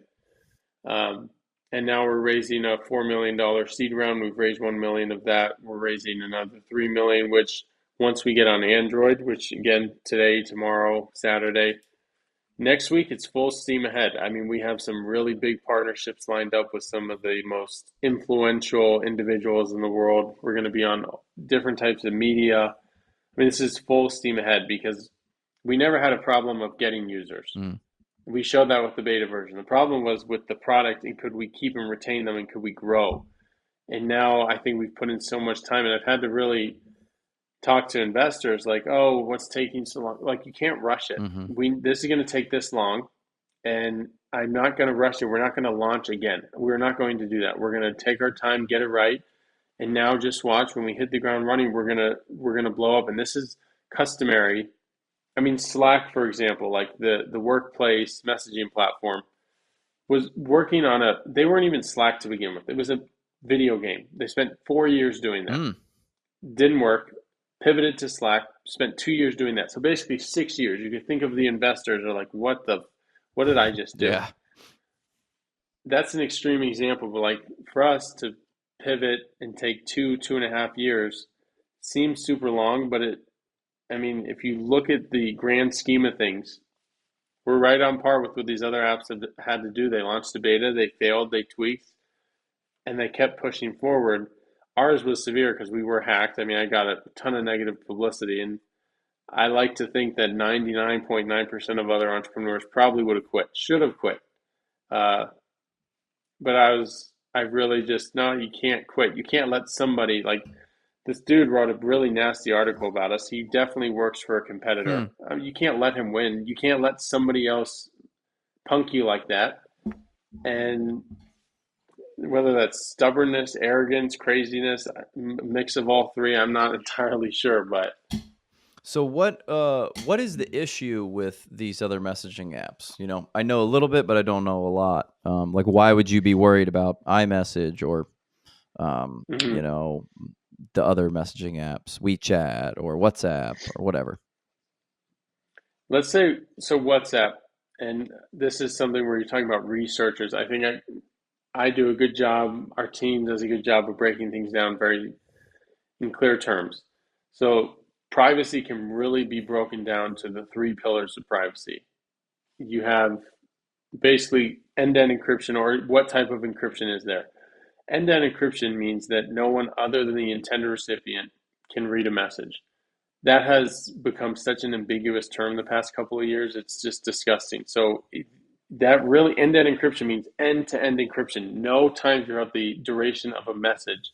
And now we're raising a $4 million seed round. We've raised 1 million of that. We're raising another 3 million, which once we get on Android, which again today, tomorrow, Saturday, next week it's full steam ahead. I mean, we have some really big partnerships lined up with some of the most influential individuals in the world. We're going to be on different types of media. I mean, this is full steam ahead because we never had a problem of getting users. Mm. We showed that with the beta version. The problem was with the product and could we keep and retain them and could we grow? And now I think we've put in so much time, and I've had to really talk to investors like, oh, what's taking so long? Like, you can't rush it. Mm-hmm. This is going to take this long, and I'm not going to rush it. We're not going to launch again. We're not going to do that. We're going to take our time, get it right, and now just watch. When we hit the ground running, we're gonna blow up. And this is customary. I mean, Slack, for example, like the workplace messaging platform, was working on a. They weren't even Slack to begin with. It was a video game. They spent 4 years doing that. Mm. Didn't work. Pivoted to Slack. Spent 2 years doing that. So basically 6 years. You could think of the investors are like, what did I just do? Yeah. That's an extreme example, but like for us to pivot and take 2.5 years seems super long, but I mean, if you look at the grand scheme of things, we're right on par with what these other apps have had to do. They launched the beta, they failed, they tweaked, and they kept pushing forward. Ours was severe because we were hacked. I mean, I got a ton of negative publicity, and I like to think that 99.9% of other entrepreneurs probably would have quit, should have quit. Uh, but I really just, no, you can't quit. You can't let somebody like this dude wrote a really nasty article about us. He definitely works for a Hmm. competitor. You can't let him win. You can't let somebody else punk you like that. And whether that's stubbornness, arrogance, craziness, mix of all three, I'm not entirely sure. But So what is the issue with these other messaging apps? You know, I know a little bit, but I don't know a lot. Like, why would you be worried about iMessage or you mhm. know, the other messaging apps, WeChat or WhatsApp or whatever? Let's say, so WhatsApp, and this is something where you're talking about researchers. I think I do a good job, our team does a good job of breaking things down very in clear terms. So privacy can really be broken down to the three pillars of privacy. You have basically end-to-end encryption, or what type of encryption is there? End-to-end encryption means that no one other than the intended recipient can read a message. That has become such an ambiguous term the past couple of years. It's just disgusting. So that really end-to-end encryption means end-to-end encryption. No time throughout the duration of a message.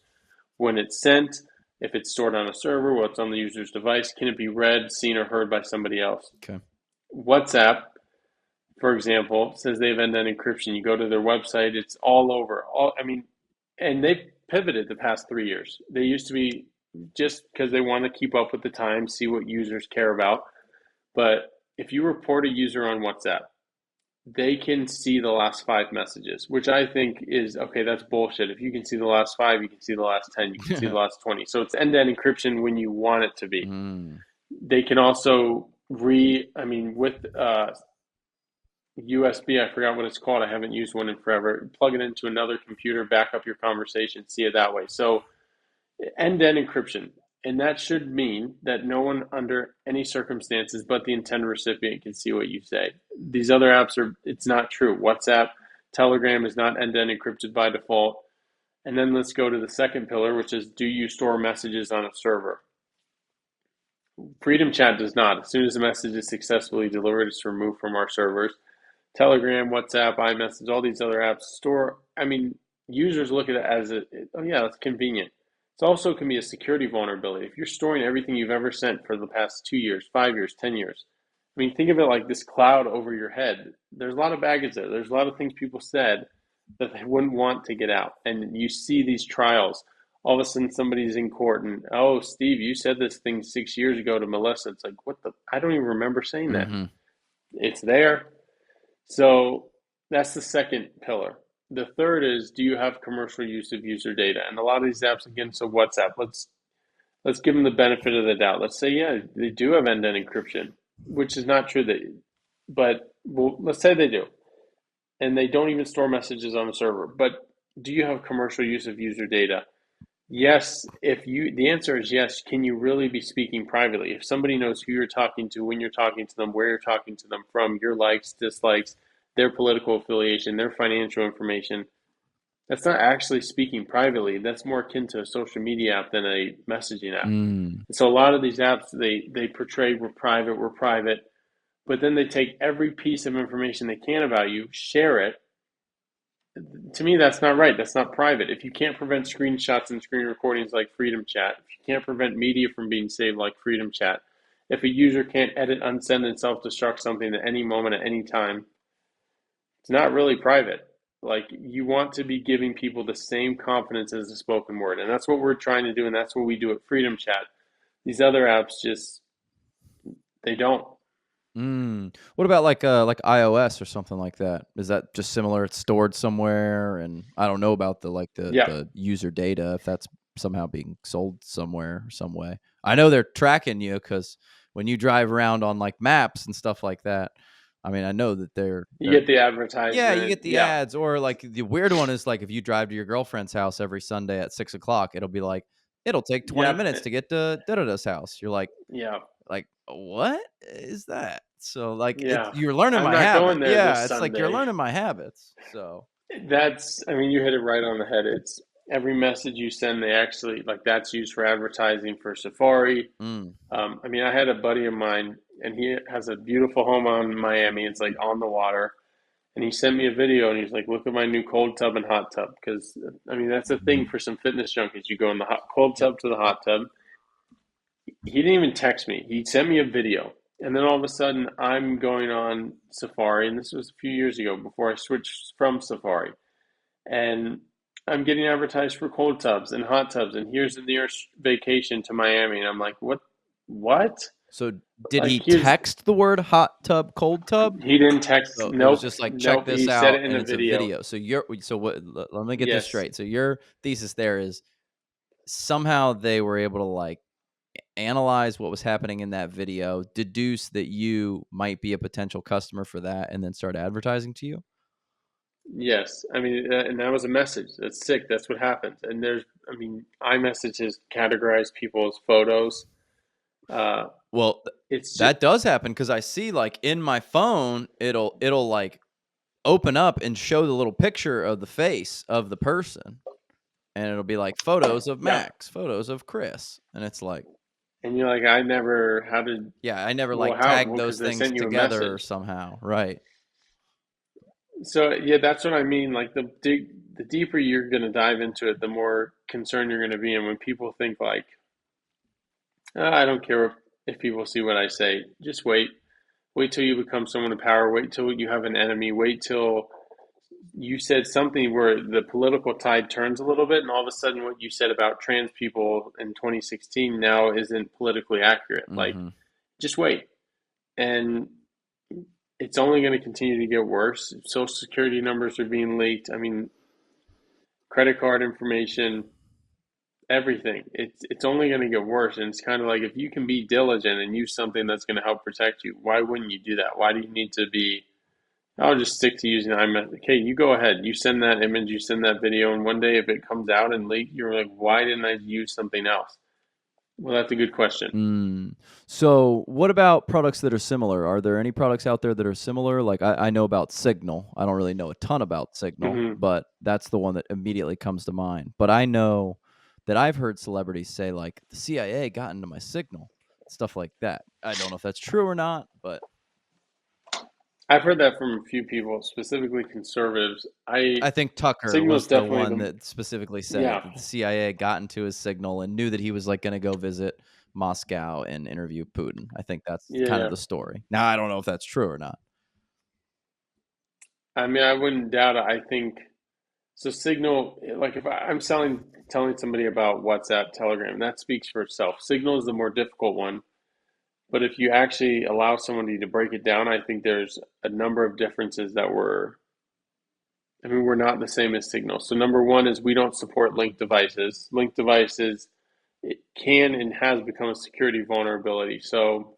When it's sent, if it's stored on a server, what's on the user's device, can it be read, seen, or heard by somebody else? Okay. WhatsApp, for example, says they have end-to-end encryption. You go to their website, it's all over. I mean, and they've pivoted the past 3 years. They used to be just because they want to keep up with the times, see what users care about. But if you report a user on WhatsApp, they can see the last 5 messages, which I think is okay. That's bullshit. If you can see the last 5, you can see the last 10, you can see the last 20. So it's end-to-end encryption when you want it to be. Mm. They can also I mean, with USB, I forgot what it's called. I haven't used one in forever. Plug it into another computer, back up your conversation, see it that way. So end-to-end encryption. And that should mean that no one under any circumstances but the intended recipient can see what you say. These other apps it's not true. WhatsApp, Telegram is not end-to-end encrypted by default. And then let's go to the second pillar, which is, do you store messages on a server? Freedom Chat does not. As soon as a message is successfully delivered, it's removed from our servers. Telegram, WhatsApp, iMessage, all these other apps store. I mean, users look at it as oh yeah, that's convenient. It also can be a security vulnerability. If you're storing everything you've ever sent for the past 2 years, 5 years, 10 years, I mean, think of it like this cloud over your head. There's a lot of baggage there. There's a lot of things people said that they wouldn't want to get out. And you see these trials. All of a sudden, somebody's in court, and oh, Steve, you said this thing 6 years ago to Melissa. It's like, what the? I don't even remember saying that. Mm-hmm. It's there. So that's the second pillar. The third is, do you have commercial use of user data? And a lot of these apps, again, so WhatsApp, let's give them the benefit of the doubt. Let's say, yeah, they do have end-to-end encryption, which is not true. But well, let's say they do, and they don't even store messages on the server. But do you have commercial use of user data? Yes, the answer is yes. Can you really be speaking privately? If somebody knows who you're talking to, when you're talking to them, where you're talking to them from, your likes, dislikes, their political affiliation, their financial information, that's not actually speaking privately. That's more akin to a social media app than a messaging app. Mm. And so a lot of these apps, they portray we're private, but then they take every piece of information they can about you, share it, to me, that's not right. That's not private. If you can't prevent screenshots and screen recordings like Freedom Chat, if you can't prevent media from being saved like Freedom Chat, if a user can't edit, unsend, and self-destruct something at any moment, at any time, it's not really private. Like, you want to be giving people the same confidence as the spoken word, and that's what we're trying to do, and that's what we do at Freedom Chat. These other apps just they don't. What about like iOS or something like that? Is that just similar? It's stored somewhere, and I don't know about the Yeah, the user data if that's somehow being sold somewhere or some way. I know they're tracking you because when you drive around on like maps and stuff like that, I mean, I know that you they're get the yeah, you advertisement. get the Yeah, ads, or like the weird one is like if you drive to your girlfriend's house every Sunday at 6 o'clock, it'll be like it'll take 20 minutes yep, to get to da da da's house. You're yeah, like, what is that? So, like, it's yeah. you're learning I'm my not habit. going there Yeah, this it's like you're Sunday. learning my habits. So, I mean, you hit it right on the head. It's every message you send, they actually, like, that's used for advertising for Safari. mm, I mean, I had a buddy of mine, and he has a beautiful home on Miami. It's like on the water. And he sent me a video, and he's like, "Look at my new cold tub and hot tub." Because I mean, that's a thing mhm, for some fitness junkies. You go in the cold yep, tub to the yep. hot tub. He didn't even text me. He sent me a video, and then all of a sudden, I'm going on Safari, and this was a few years ago before I switched from Safari, and I'm getting advertised for cold tubs and hot tubs, and here's the nearest vacation to Miami, and I'm like, what? What? So, did Like, he here's text the word hot tub, cold tub? he didn't text. So it was Nope, just like, check nope. this He said out, it in and a it's a video. video. So so what? Let me get this Yes, straight. So your thesis there is somehow they were able to like analyze what was happening in that video, deduce that you might be a potential customer for that, and then start advertising to you. yes. I mean, and that was a message. That's sick. That's what happens. And I mean, iMessages categorize people's photos. Uh, Well, it's just, that does happen because I see like in my phone, it'll like open up and show the little picture of the face of the person, and it'll be like photos of yeah. Max, photos of Chris, and it's like, And you're like, I never. How did? yeah, I never Well, like how? tagged Well, those because I things sent you a together message. somehow, right? So yeah, that's what I mean. Like the deeper you're going to dive into it, the more concerned you're going to be. And when people think like, I don't care if people see what I say, just wait. Wait till you become someone in power. Wait till you have an enemy. Wait till you said something where the political tide turns a little bit, and all of a sudden, what you said about trans people in 2016 now isn't politically accurate. Like, Hmm. just wait. And it's only going to continue to get worse. Social security numbers are being leaked. I mean, credit card information, everything. It's only going to get worse. And it's kind of like if you can be diligent and use something that's going to help protect you, why wouldn't you do that? Why do you need to be? I'll just stick to using iMessage. Okay, you go ahead. You send that image, you send that video, and one day if it comes out and leaked, you're like, why didn't I use something else? Well, that's a good question. Mm. So, what about products that are similar? Are there any products out there that are similar? Like, I know about Signal. I don't really know a ton about Signal, Hmm. but that's the one that immediately comes to mind. But I know that I've heard celebrities say, like, the CIA got into my Signal, stuff like that. I don't know if that's true or not, but I've heard that from a few people, specifically conservatives. I think Tucker Signal's was the definitely one the that specifically said it, yeah, that the CIA got into his Signal and knew that he was like going to go visit Moscow and interview Putin. I think that's yeah, kind of yeah. the story. Now, I don't know if that's true or not. I mean, I wouldn't doubt it. I think so. Signal, like if I'm telling somebody about WhatsApp, Telegram, that speaks for itself. Signal is the more difficult one. But if you actually allow somebody to break it down, I think there's a number of differences that I mean, we're not the same as Signal. So number one is we don't support linked devices. Linked devices, it can and has become a security vulnerability. So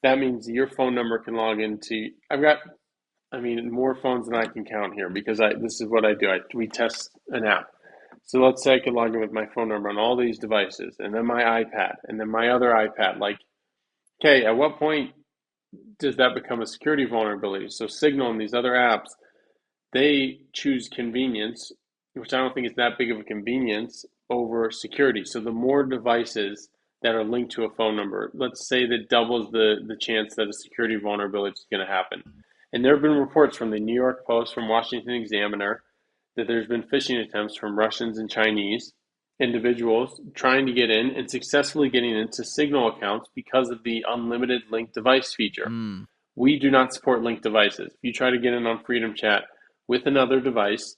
that means your phone number can log into. I've got, I mean, more phones than I can count here because this is what I do. We test an app. So let's say I could log in with my phone number on all these devices, and then my iPad, and then my other iPad. Like, okay, at what point does that become a security vulnerability? So Signal and these other apps, they choose convenience, which I don't think is that big of a convenience, over security. So the more devices that are linked to a phone number, let's say that doubles the chance that a security vulnerability is going to happen. And there have been reports from the New York Post, from Washington Examiner. that there's been phishing attempts from Russians and Chinese individuals trying to get in and successfully getting into Signal accounts because of the unlimited linked device feature. Mm. We do not support linked devices. If you try to get in on Freedom Chat with another device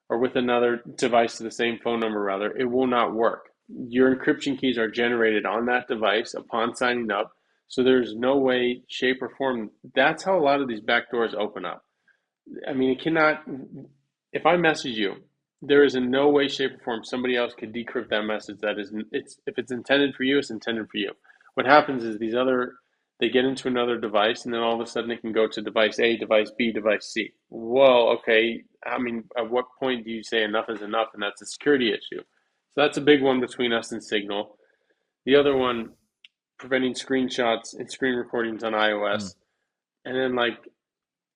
or with another device to the same phone number, rather, it will not work. Your encryption keys are generated on that device upon signing up. So there's no way, shape, or form. That's how a lot of these backdoors open up. I mean, it cannot. If I message you, there is in no way, shape, or form somebody else could decrypt that message. That is, it's if it's intended for you, it's intended for you. What happens is they get into another device, and then all of a sudden it can go to device A, device B, device C. Well, okay. I mean, at what point do you say enough is enough, and that's a security issue? So that's a big one between us and Signal. The other one, preventing screenshots and screen recordings on Mm. iOS, and then like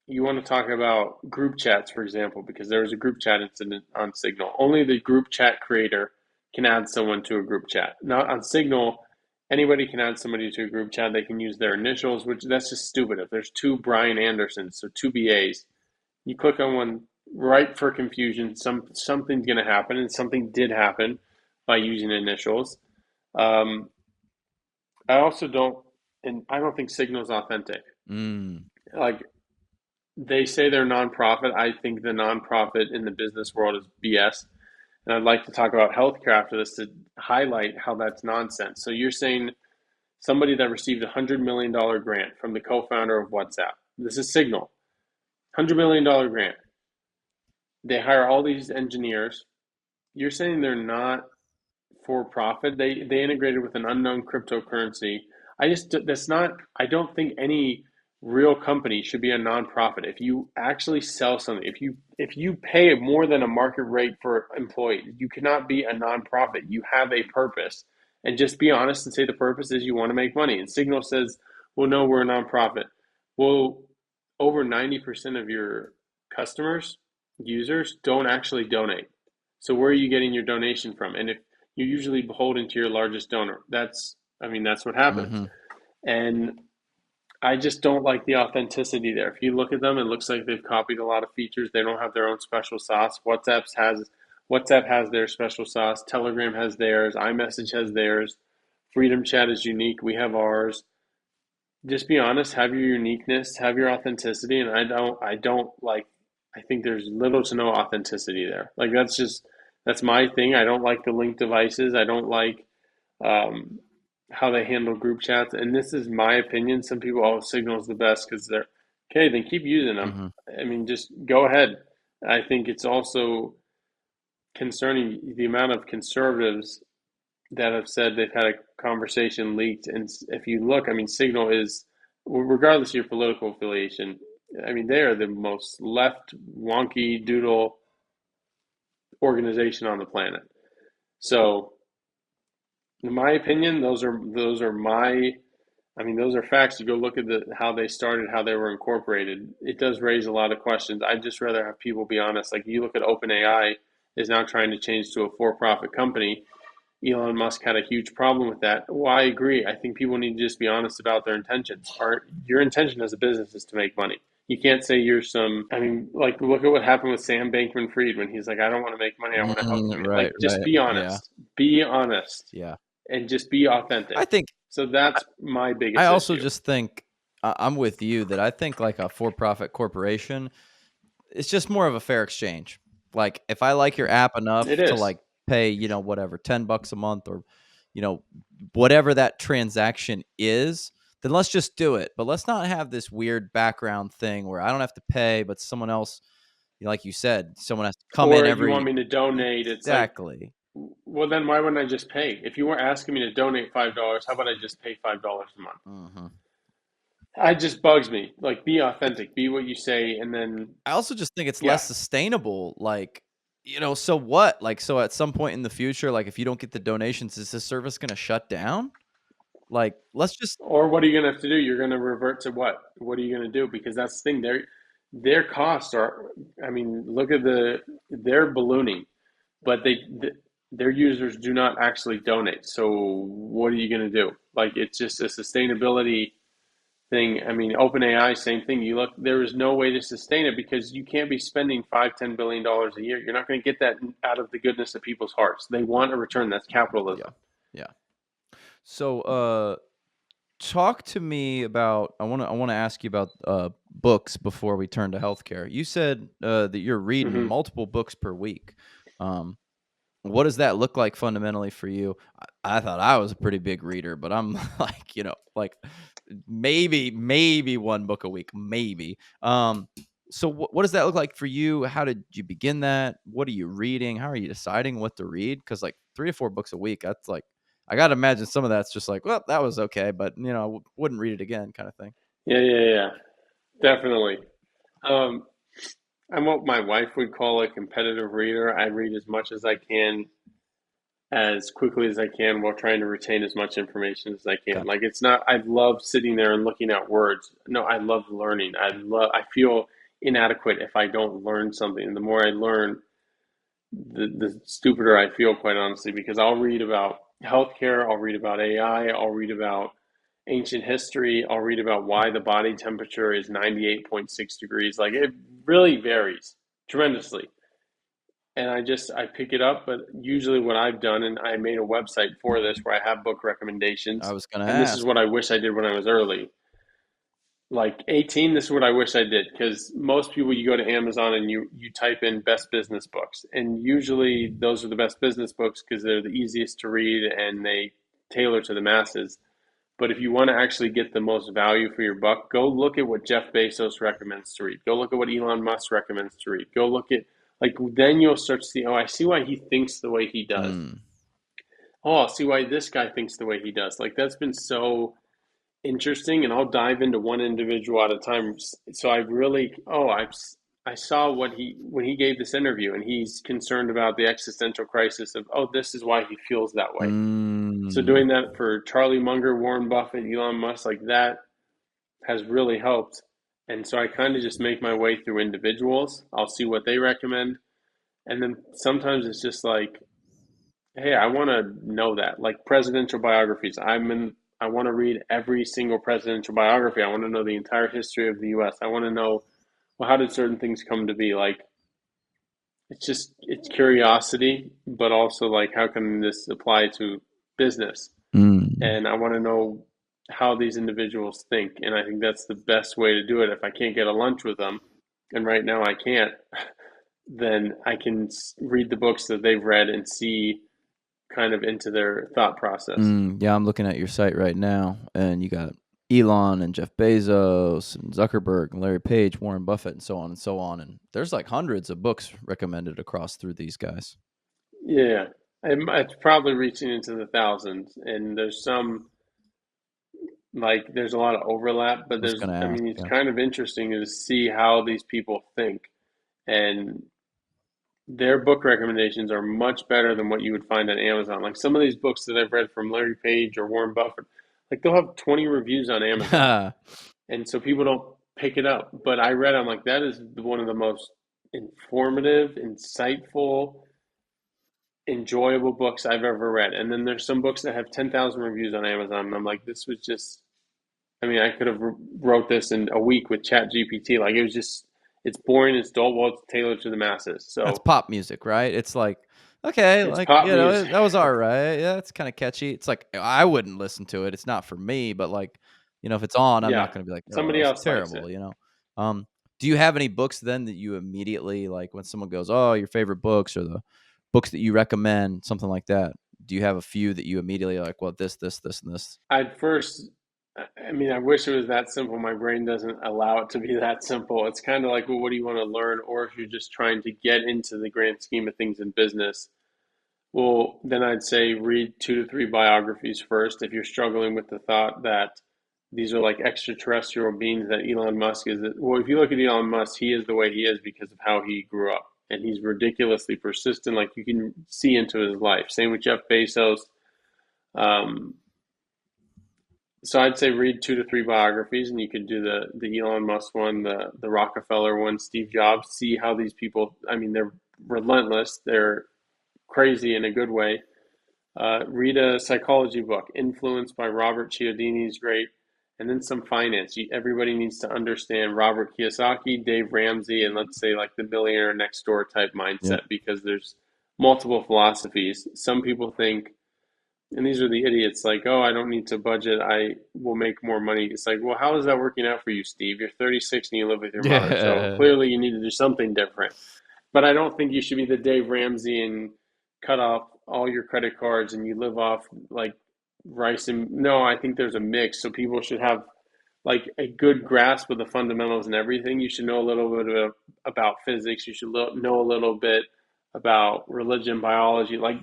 you want to talk about group chats, for example, because there was a group chat incident on Signal. Only the group chat creator can add someone to a group chat. Not on Signal, anybody can add somebody to a group chat. They can use their initials, which that's just stupid. If there's two Brian Andersons, so two BAs, you click on one right for confusion. Something's going to happen, and something did happen by using initials. Um, I also don't, and I don't think Signal's authentic. Mm. Like they say they're nonprofit. I think the nonprofit in the business world is BS. And I'd like to talk about healthcare after this to highlight how that's nonsense. So you're saying somebody that received a $100 million grant from the co-founder of WhatsApp. This is Signal. $100 million grant. They hire all these engineers. You're saying they're not for profit. They integrated with an unknown cryptocurrency. I don't think any real company should be a nonprofit. If you actually sell something, if you pay more than a market rate for employees, you cannot be a nonprofit. You have a purpose. And just be honest and say the purpose is you want to make money. And Signal says, well, no, we're a nonprofit. Well, over 90% of your customers, users, don't actually donate. So where are you getting your donation from? And if you're usually beholden to your largest donor. That's what happens. Mm-hmm. And I just don't like the authenticity there. If you look at them, it looks like they've copied a lot of features. They don't have their own special sauce. WhatsApp has their special sauce. Telegram has theirs. iMessage has theirs. Freedom Chat is unique. We have ours. Just be honest. Have your uniqueness. Have your authenticity. And I think there's little to no authenticity there. Like that's my thing. I don't like the linked devices. I don't like um, how they handle group chats. And this is my opinion. Some people, oh, Signal's the best because they're okay. Then keep using them. Mm-hmm. I mean, just go ahead. I think it's also concerning the amount of conservatives that have said they've had a conversation leaked. And if you look, I mean, Signal is, regardless of your political affiliation, I mean, they are the most left wonky doodle organization on the planet. So in my opinion, those are facts. You go look at how they started, how they were incorporated. It does raise a lot of questions. I'd just rather have people be honest. Like you look at OpenAI is now trying to change to a for-profit company. Elon Musk had a huge problem with that. Well, I agree. I think people need to just be honest about their intentions. Your intention as a business is to make money. You can't say like, look at what happened with Sam Bankman-Fried when he's like, I don't want to make money. I want to help Mm, community. Like, right, just right. be Yeah, honest. Be honest yeah. and just be authentic. I think So that's my I biggest also issue. just think I'm with you that I think like a for-profit corporation, it's just more of a fair exchange. Like if I like your app It enough to is. like pay, whatever, $10 a month or, you know, whatever that transaction is, then let's just do it. But let's not have this weird background thing where I don't have to pay, but someone else, like you said, someone has to come in Or you want every me to donate. It's like, exactly. well, then why wouldn't I just pay? If you were asking me to donate $5, how about I just pay $5 a month? Hmm. It just bugs me. Like, be authentic, be what you say, and then, I also just think it's less yeah. sustainable. Like, so what? Like, so at some point in the future, like if you don't get the donations, is this service going to shut down? Like, let's just, Or what are you going to have to do? You're going to revert to what? What are you going to do? Because that's the thing. Their costs are. I mean, look at they're ballooning, but their users do not actually donate. So what are you going to do? Like, it's just a sustainability thing. I mean, OpenAI, same thing. You look, there is no way to sustain it because you can't be spending $5-10 billion a year. You're not going to get that out of the goodness of people's hearts. They want a return. That's Yeah. capitalism. Yeah. So, talk to me about. I want to ask you about books before we turn to healthcare. You said that you're reading Hmm. multiple books per week. Um, what does that look like fundamentally for you? I thought I was a pretty big reader, but I'm like, like maybe one book a week, maybe. So what does that look like for you? How did you begin that? What are you reading? How are you deciding what to read? Because like 3 to 4 books a week, that's like I gotta imagine some of that's just like, well, that was okay, but wouldn't read it again, kind of thing. Yeah, yeah, yeah, definitely. Um, I'm what my wife would call a competitive reader. I read as much as I can, as quickly as I can, while trying to retain as much information as I can. Okay. Like it's not, I love sitting there and looking at words. No, I love learning. I feel inadequate if I don't learn something. And the more I learn, the stupider I feel, quite honestly, because I'll read about healthcare, I'll read about AI, I'll read about ancient history, I'll read about why the body temperature is 98.6 degrees. Like it really varies tremendously. And I pick it up, but usually what I've done, and I made a website for this where I have book I recommendations, was gonna and this is ask. what I wish I did when I was early. Like 18, this is what I wish I did, because most people, you go to Amazon and you type in best business books, and usually those are the best business books because they're the easiest to read and they tailor to the masses. But if you want to actually get the most value for your buck, go look at what Jeff Bezos recommends to read. Go look at what Elon Musk recommends to read. Go look at, like, then you'll start to see, oh, I see why he thinks the way he does. Mm. Oh, I'll see why this guy thinks the way he does. Like, that's been so interesting, and I'll dive into one individual at a time. So I really, I saw what he, when he gave this interview, and he's concerned about the existential crisis of, oh, this is why he feels that way. So Mm. doing that for Charlie Munger, Warren Buffett, Elon Musk, like that has really helped. And so I kind of just make my way through individuals. I'll see what they recommend. And then sometimes it's just like, hey, I want to know that. Like presidential biographies. I want to read every single presidential biography. I want to know the entire history of the US. I want to know, well, how did certain things come to be? Like it's curiosity, but also like how can this apply to business? Mm. And I want to know how these individuals think. And I think that's the best way to do it. If I can't get a lunch with them, and right now I can't, then I can read the books that they've read and see kind of into their thought process. Yeah, I'm looking at your site right now, and you got Elon and Jeff Bezos and Zuckerberg and Larry Page, Warren Buffett, and so on and so on. And there's like hundreds of books recommended across through these guys. Yeah, it's probably reaching into the thousands, and there's some, like there's a lot of overlap, I but was there's, gonna I ask. mean, it's Yeah. kind of interesting to see how these people think. And their book recommendations are much better than what you would find on Amazon. Like some of these books that I've read from Larry Page or Warren Buffett, like they'll have 20 reviews on Amazon. And so people don't pick it up. But I read, I'm like, that is one of the most informative, insightful, enjoyable books I've ever read. And then there's some books that have 10,000 reviews on Amazon. And I'm like, this was just, I mean, I could have wrote this in a week with Chat GPT. Like it was just, it's boring, it's dull, well, it's tailored to the masses. That's So pop music, right? It's like, okay, it's like, pop music. that was all right. Yeah, it's kind of catchy. It's like I wouldn't listen to it. It's not for me, but like, if it's on, I'm not Yeah. going to be like, oh, Somebody it's else likes it. terrible. Do you have any books then that you immediately like when someone goes, oh, your favorite books or the books that you recommend, something like that? Do you have a few that you immediately are like, well, this, and this? I'd first, I mean, I wish it was that simple. My brain doesn't allow it to be that simple. It's kind of like, well, what do you want to learn? Or if you're just trying to get into the grand scheme of things in business, well, then I'd say read 2 to 3 biographies first. If you're struggling with the thought that these are like extraterrestrial beings that Elon Musk is, well, if you look at Elon Musk, he is the way he is because of how he grew up. And he's ridiculously persistent. Like you can see into his life. Same with Jeff Bezos. Um, so I'd say read 2 to 3 biographies, and you could do the Elon Musk one, the Rockefeller one, Steve Jobs. See how these people. I mean, they're relentless. They're crazy in a good way. Read a psychology book. Influenced by Robert Cialdini is great, and then some finance. Everybody needs to understand Robert Kiyosaki, Dave Ramsey, and let's say like the millionaire next door type Yep. mindset, because there's multiple philosophies. Some people think, and these are the idiots, like, oh, I don't need to budget, I will make more money. It's like, well, how is that working out for you, Steve? You're 36 and you live with your mother, so Yeah. clearly you need to do something different. But I don't think you should be the Dave Ramsey and cut off all your credit cards and you live off like rice and no, I think there's a mix. So people should have like a good grasp of the fundamentals and everything. You should know a little bit about physics. You should know a little bit about religion, biology. Like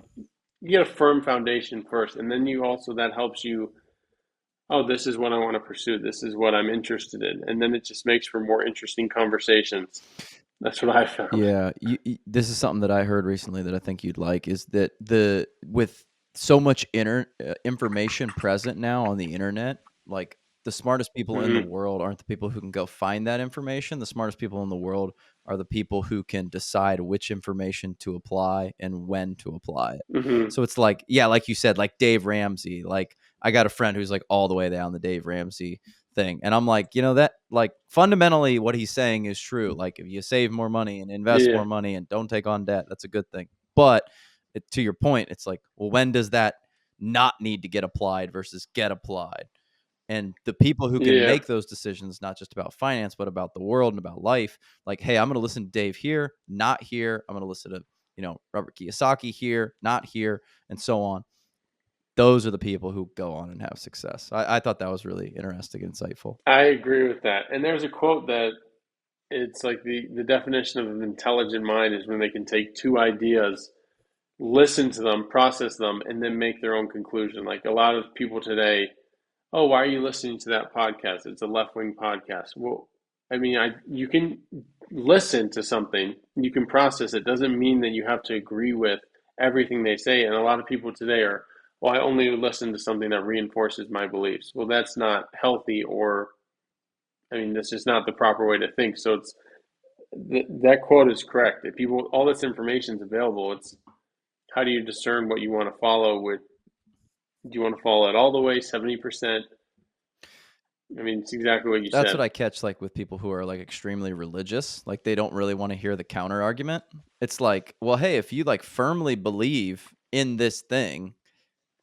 you get a firm foundation first, and then you also that helps you. Oh, this is what I want to pursue. This is what I'm interested in, and then it just makes for more interesting conversations. That's what I found. Yeah, this is something that I heard recently that I think you'd like is that the with so much information present now on the internet, like the smartest people in the Mm-hmm. world aren't the people who can go find that information. The smartest people in the world are the people who can decide which information to apply and when to apply it. Mm-hmm. So it's like, yeah, like you said, like Dave Ramsey. Like I got a friend who's like all the way down the Dave Ramsey thing. And I'm like, that like fundamentally what he's saying is true. Like if you save more money and invest Yeah. more money and don't take on debt, that's a good thing. But to your point, it's like, well, when does that not need to get applied versus get applied? And the people who can Yeah. make those decisions, not just about finance, but about the world and about life, like, hey, I'm going to listen to Dave here, not here. I'm going to listen to, Robert Kiyosaki here, not here, and so on. Those are the people who go on and have success. I thought that was really interesting and insightful. I agree with that. And there's a quote that it's like the definition of an intelligent mind is when they can take two ideas, listen to them, process them, and then make their own conclusion. Like a lot of people today, oh, why are you listening to that podcast? It's a left wing podcast. Well, I mean, you can listen to something, you can process it. Doesn't mean that you have to agree with everything they say. And a lot of people today are, well, I only listen to something that reinforces my beliefs. Well, that's not healthy, or I mean, that's just not the proper way to think. So it's that quote is correct. If people, all this information is available, it's how do you discern what you want to follow? With do you want to follow it all the way, 70%? I mean, it's exactly what you That's said. what I catch, like, with people who are, like, extremely religious, like, they don't really wanna hear the counter argument. It's like, well, hey, if you, like, firmly believe in this thing,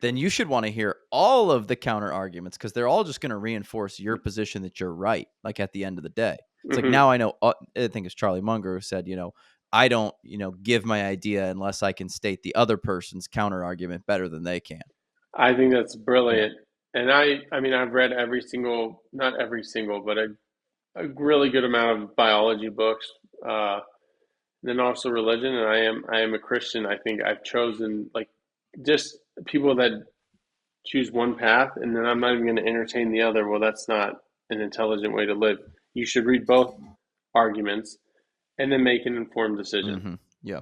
then you should wanna hear all of the counter arguments because 'cause they're all just gonna reinforce your position that you're right, like, at the end of the day. It's like, Hmm. now I know I think it's Charlie Munger who said, "I don't, give my idea unless I can state the other person's counter argument better than they can." I think that's Yeah. brilliant. And I mean, I've read every single, not every single, but a really good amount of biology books. Uh, then also religion, and I am a Christian. I think I've chosen like just people that choose one path, and then I'm not even going to entertain the other. Well, that's not an intelligent way to live. You should read both arguments and then make an informed decision. Mhm. Yeah.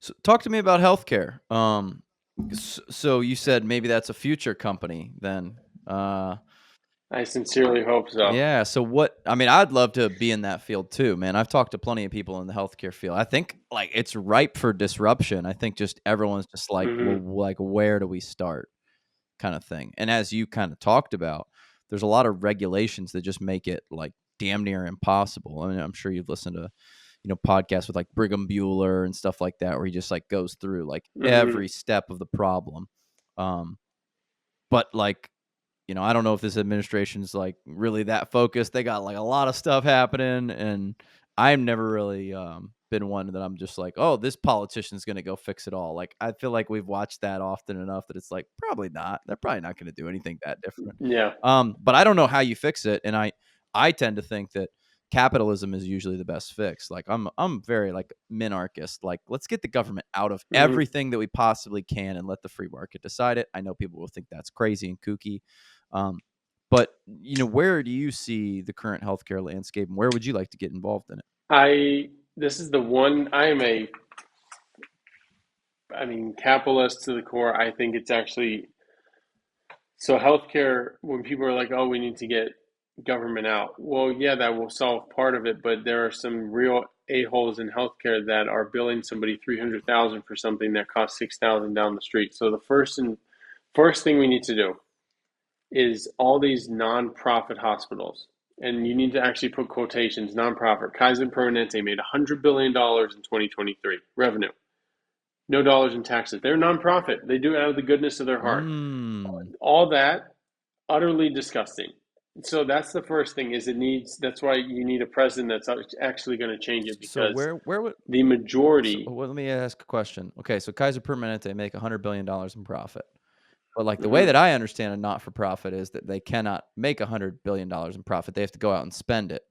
So talk to me about healthcare. So you said maybe that's a future company then. I sincerely hope so. Yeah. So I mean, I'd love to be in that field too, man. I've talked to plenty of people in the healthcare field. I think like it's ripe for disruption. I think just everyone's just like, well, Hmm. like where do we start, kind of thing. And as you kind of talked about, there's a lot of regulations that just make it like damn near impossible. I mean, I'm sure you've listened to podcasts with like Brigham Bueller and stuff like that, where he just like goes through like Hmm. every step of the problem. Um, but like, I don't know if this administration's like really that focused. They got like a lot of stuff happening, and I've never really been one that I'm just like, oh, this politician's gonna go fix it all. Like I feel like we've watched that often enough that it's like probably not. They're probably not gonna do anything that different. Yeah. But I don't know how you fix it, and I tend to think that capitalism is usually the best fix. Like I'm very like minarchist. Like let's get the government out of Hmm. everything that we possibly can and let the free market decide it. I know people will think that's crazy and kooky. Um, but where do you see the current healthcare landscape, and where would you like to get involved in it? This is the one, I mean, capitalist to the core. I think it's actually, so healthcare, when people are like, oh, we need to get government out. Well, yeah, that will solve part of it, but there are some real a-holes in healthcare that are billing somebody 300,000 for something that costs 6,000 down the street. So the first thing we need to do, is all these nonprofit hospitals. And you need to actually put quotations, nonprofit. Kaiser Permanente made $100 billion in 2023 revenue. No dollars in taxes. They're nonprofit. They do it out of the goodness of their heart. Mm. All that, utterly disgusting. So that's the first thing is that's why you need a president that's actually going to change it So because where would the so majority. well, let me ask a question. Okay, so Kaiser Permanente make $100 billion in profit. But like the way that Mhm. I understand a not for profit is that they cannot make $100 billion in profit. They have to go out and spend it.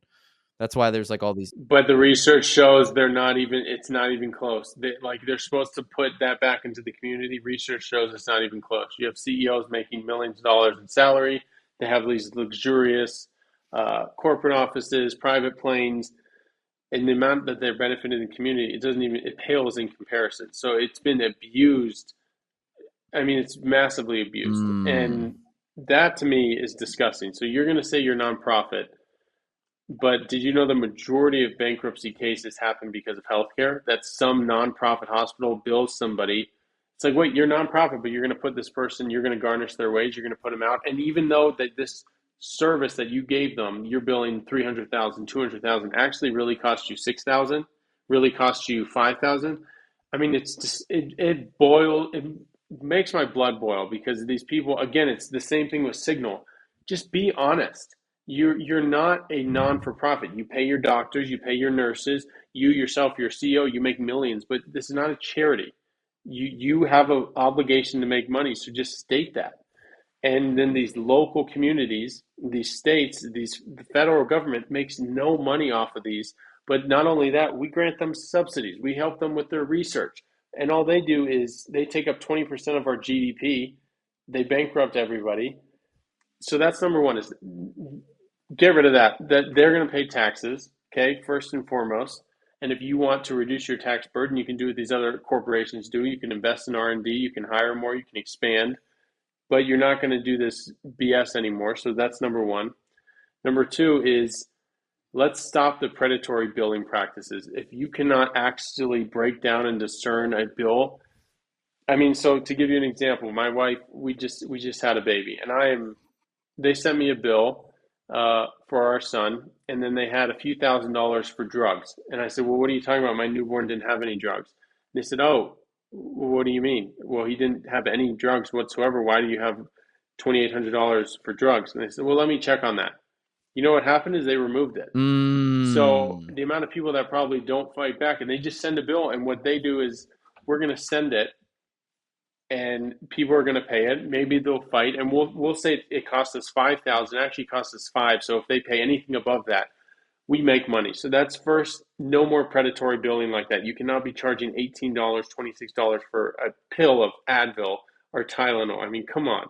That's why there's like all these. But the research shows it's not even close. They're supposed to put that back into the community. Research shows it's not even close. You have CEOs making millions of dollars in salary. They have these luxurious corporate offices, private planes, and the amount that they're benefiting the community, it pales in comparison. So it's been abused. I mean, it's massively abused. Mm, And that to me is disgusting. So you're going to say you're nonprofit, but did you know the majority of bankruptcy cases happen because of healthcare? That some nonprofit hospital bills somebody. It's like, wait, you're nonprofit, but you're going to put this person, you're going to garnish their wage, you're going to put them out. And even though that this service that you gave them, you're billing 300,000, 200,000, actually really cost you 6,000, really cost you 5,000. I mean, it's just, it makes my blood boil because these people, again, it's the same thing with Signal. Just be honest. You're not a non for profit. You pay your doctors, you pay your nurses, you yourself, your CEO, you make millions, but this is not a charity. You have an obligation to make money, so just state that. And then these local communities, these states, the federal government makes no money off of these. But not only that, we grant them subsidies. We help them with their research. And all they do is they take up 20% of our GDP. They bankrupt everybody. So that's number one is get rid of that they're going to pay taxes, okay, first and foremost. And if you want to reduce your tax burden, you can do what these other corporations do. You can invest in R&D, you can hire more, you can expand, but you're not going to do this BS anymore. So that's number one. Number two is let's stop the predatory billing practices. If you cannot actually break down and discern a bill, I mean, so to give you an example, my wife, we just had a baby, and they sent me a bill for our son, and then they had a few $1,000s for drugs. And I said, well, what are you talking about? My newborn didn't have any drugs. And they said, oh, what do you mean? Well, he didn't have any drugs whatsoever. Why do you have $2,800 for drugs? And they said, well, let me check on that. You know what happened is they removed it. So mm. the amount of people that probably don't fight back and they just send a bill, and what they do is we're going to send it and people are going to pay it. Maybe they'll fight, and we'll say it costs us 5,000. Actually, costs us five. So if they pay anything above that, we make money. So that's first. No more predatory billing like that. You cannot be charging $18, $26 for a pill of Advil or Tylenol. I mean, come on.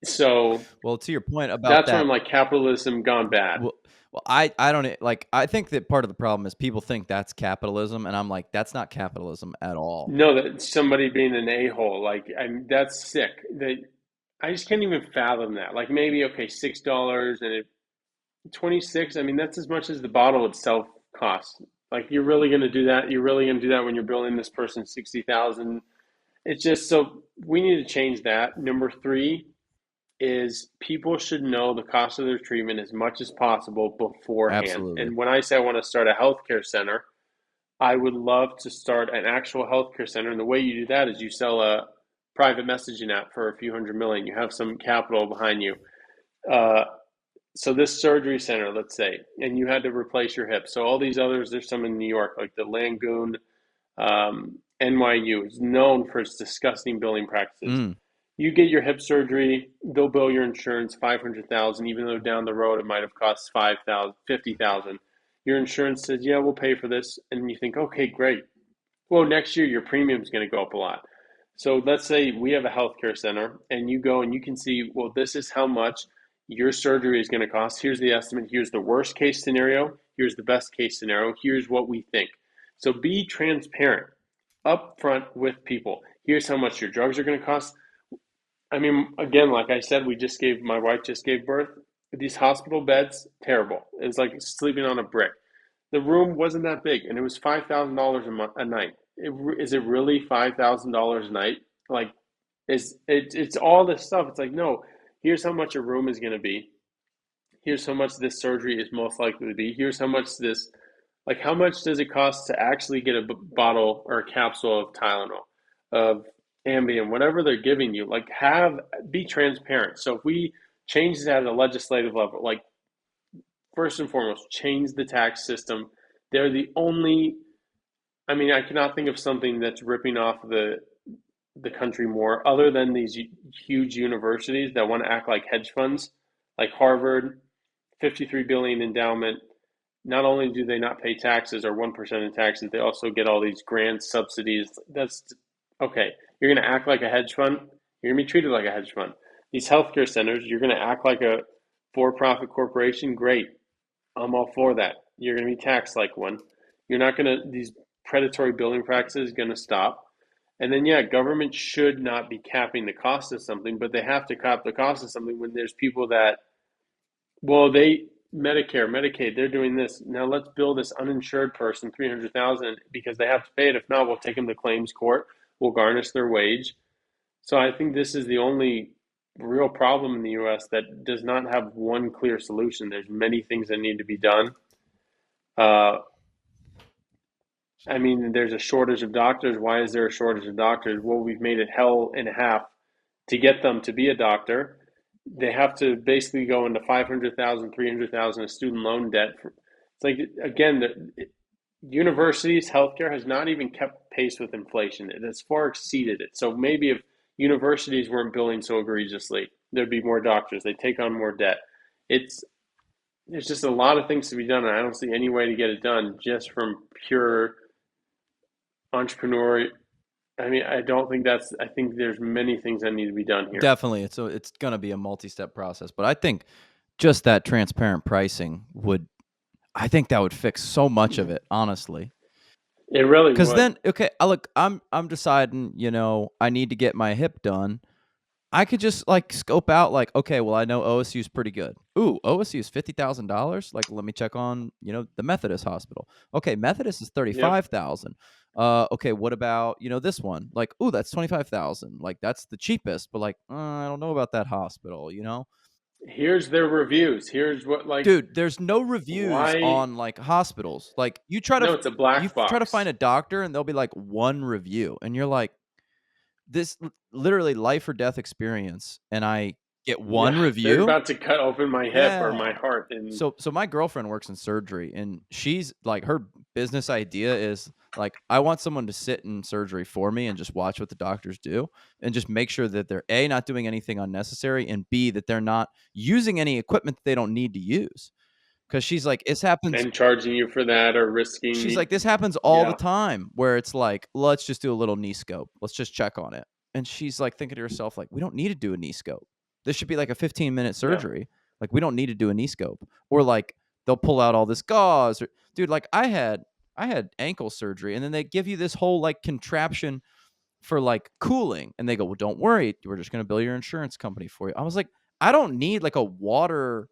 So Well, to your point about that's where I'm that, like capitalism gone bad. well, I don't like. I think that part of the problem is people think that's capitalism, and I'm like, that's not capitalism at all. No, that somebody being an a-hole, like that's sick. I just can't even fathom that. Like maybe okay, $6 and it 26, I mean, that's as much as the bottle itself costs. Like, you're really going to do that? You're really going to do that when you're billing this person 60,000? It's just so we need to change that. Number three is people should know the cost of their treatment as much as possible beforehand. Absolutely. And when I say I want to start a healthcare center, I would love to start an actual healthcare center. And the way you do that is you sell a private messaging app for a few hundred million. You have some capital behind you. Uh, so this surgery center, let's say, and you had to replace your hip. So all these others, there's some in New York, like the Langoon, NYU is known for its disgusting billing practices. Mm. You get your hip surgery, they'll bill your insurance 500,000, even though down the road it might have cost 5,000, 50,000. Your insurance says, yeah, we'll pay for this, and you think, okay, great. Well, next year your premium is going to go up a lot. So let's say we have a healthcare center and you go and you can see, well, this is how much your surgery is going to cost. Here's the estimate. Here's the worst case scenario. Here's the best case scenario. Here's what we think. So be transparent up front with people. Here's how much your drugs are going to cost. I mean, again, like I said, my wife just gave birth. These hospital beds, terrible. It's like sleeping on a brick. The room wasn't that big, and it was $5,000 a night. Is it really $5,000 a night? Like, it's all this stuff. It's like, no, here's how much a room is going to be. Here's how much this surgery is most likely to be. Here's how much this, like, how much does it cost to actually get a bottle or a capsule of Tylenol, of Ambien, whatever they're giving you? Like, be transparent. So if we change that at a legislative level, like, first and foremost, change the tax system. They're the only, I mean, I cannot think of something that's ripping off the country more, other than these huge universities that want to act like hedge funds, like Harvard, 53 billion endowment. Not only do they not pay taxes or 1% in taxes, they also get all these grants, subsidies. That's okay. You're going to act like a hedge fund. You're going to be treated like a hedge fund. These healthcare centers, you're going to act like a for-profit corporation. Great. I'm all for that. You're going to be taxed like one. You're not going to, these predatory billing practices going to stop. And then, yeah, government should not be capping the cost of something, but they have to cap the cost of something when there's people that, well, Medicare, Medicaid, they're doing this. Now let's bill this uninsured person 300,000 because they have to pay it. If not, we'll take them to claims court. We'll garnish their wage. So I think this is the only real problem in the U.S. that does not have one clear solution. There's many things that need to be done. Uh, I mean, there's a shortage of doctors. Why is there a shortage of doctors? Well, we've made it hell and a half to get them to be a doctor. They have to basically go into 500,000, 300,000 of student loan debt. It's like, again, the universities, healthcare has not even kept pace with inflation. It has far exceeded it. So maybe if universities weren't billing so egregiously, there'd be more doctors. They take on more debt. It's There's just a lot of things to be done, and I don't see any way to get it done just from pure entrepreneur. I mean, I don't think that's. I think there's many things that need to be done here. Definitely, it's going to be a multi-step process, but I think just that transparent pricing would, I think that would fix so much of it, honestly. It really Because would. then, okay, look, I'm deciding, I need to get my hip done. I could just like scope out, like, okay, well, I know OSU is pretty good. Ooh, OSU is $50,000. Like, let me check on, the Methodist hospital. Okay, Methodist is Yep. 35,000. Okay, what about this one? Like, ooh, that's 25,000. Like, that's the cheapest, but like, I don't know about that hospital. Here's their reviews. Here's what, like, Dude, there's no reviews why. on like hospitals. Like, you try to No, it's a you black try to find box. a doctor, and there'll be like one review, and you're like, this literally life or death experience, and I get one Yeah, they're review. about to cut open my hip or Yeah. my heart, and So my girlfriend works in surgery, and she's like, her business idea is like, I want someone to sit in surgery for me and just watch what the doctors do, and just make sure that they're A, not doing anything unnecessary, and B, that they're not using any equipment that they don't need to use. Because she's like, it happens. charging you for that or risking She's you. like, this happens all the Yeah, time where it's like, let's just do a little knee scope. Let's just check on it. And she's like thinking to herself, like, we don't need to do a knee scope. This should be like a 15-minute yeah. surgery. Like, we don't need to do a knee scope. Or like they'll pull out all this gauze. Or, dude, like I had ankle surgery, and then they give you this whole like contraption for like cooling. And they go, well, don't worry, we're just gonna bill your insurance company for you. I was like, I don't need like a water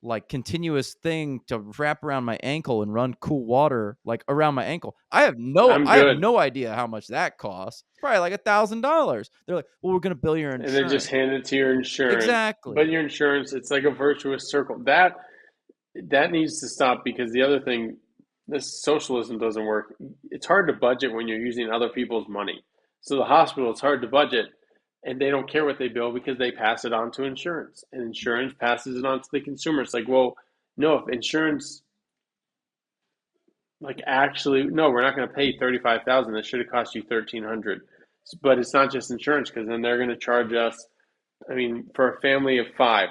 like continuous thing to wrap around my ankle and run cool water like around my ankle. I'm I have good. no idea how much that costs. It's probably like $1,000. They're like, well, we're gonna bill your And then just insurance. hand it to your insurance. But Exactly. your insurance, it's like a virtuous circle. That needs to stop, because the other thing, this socialism doesn't work. It's hard to budget when you're using other people's money. So the hospital, it's hard to budget, and they don't care what they bill because they pass it on to insurance, and insurance passes it on to the consumer. It's like, well, no, if insurance, like, actually, no, we're not going to pay 35,000. That should have cost you 1,300. But it's not just insurance, because then they're going to charge us. I mean, for a family of five,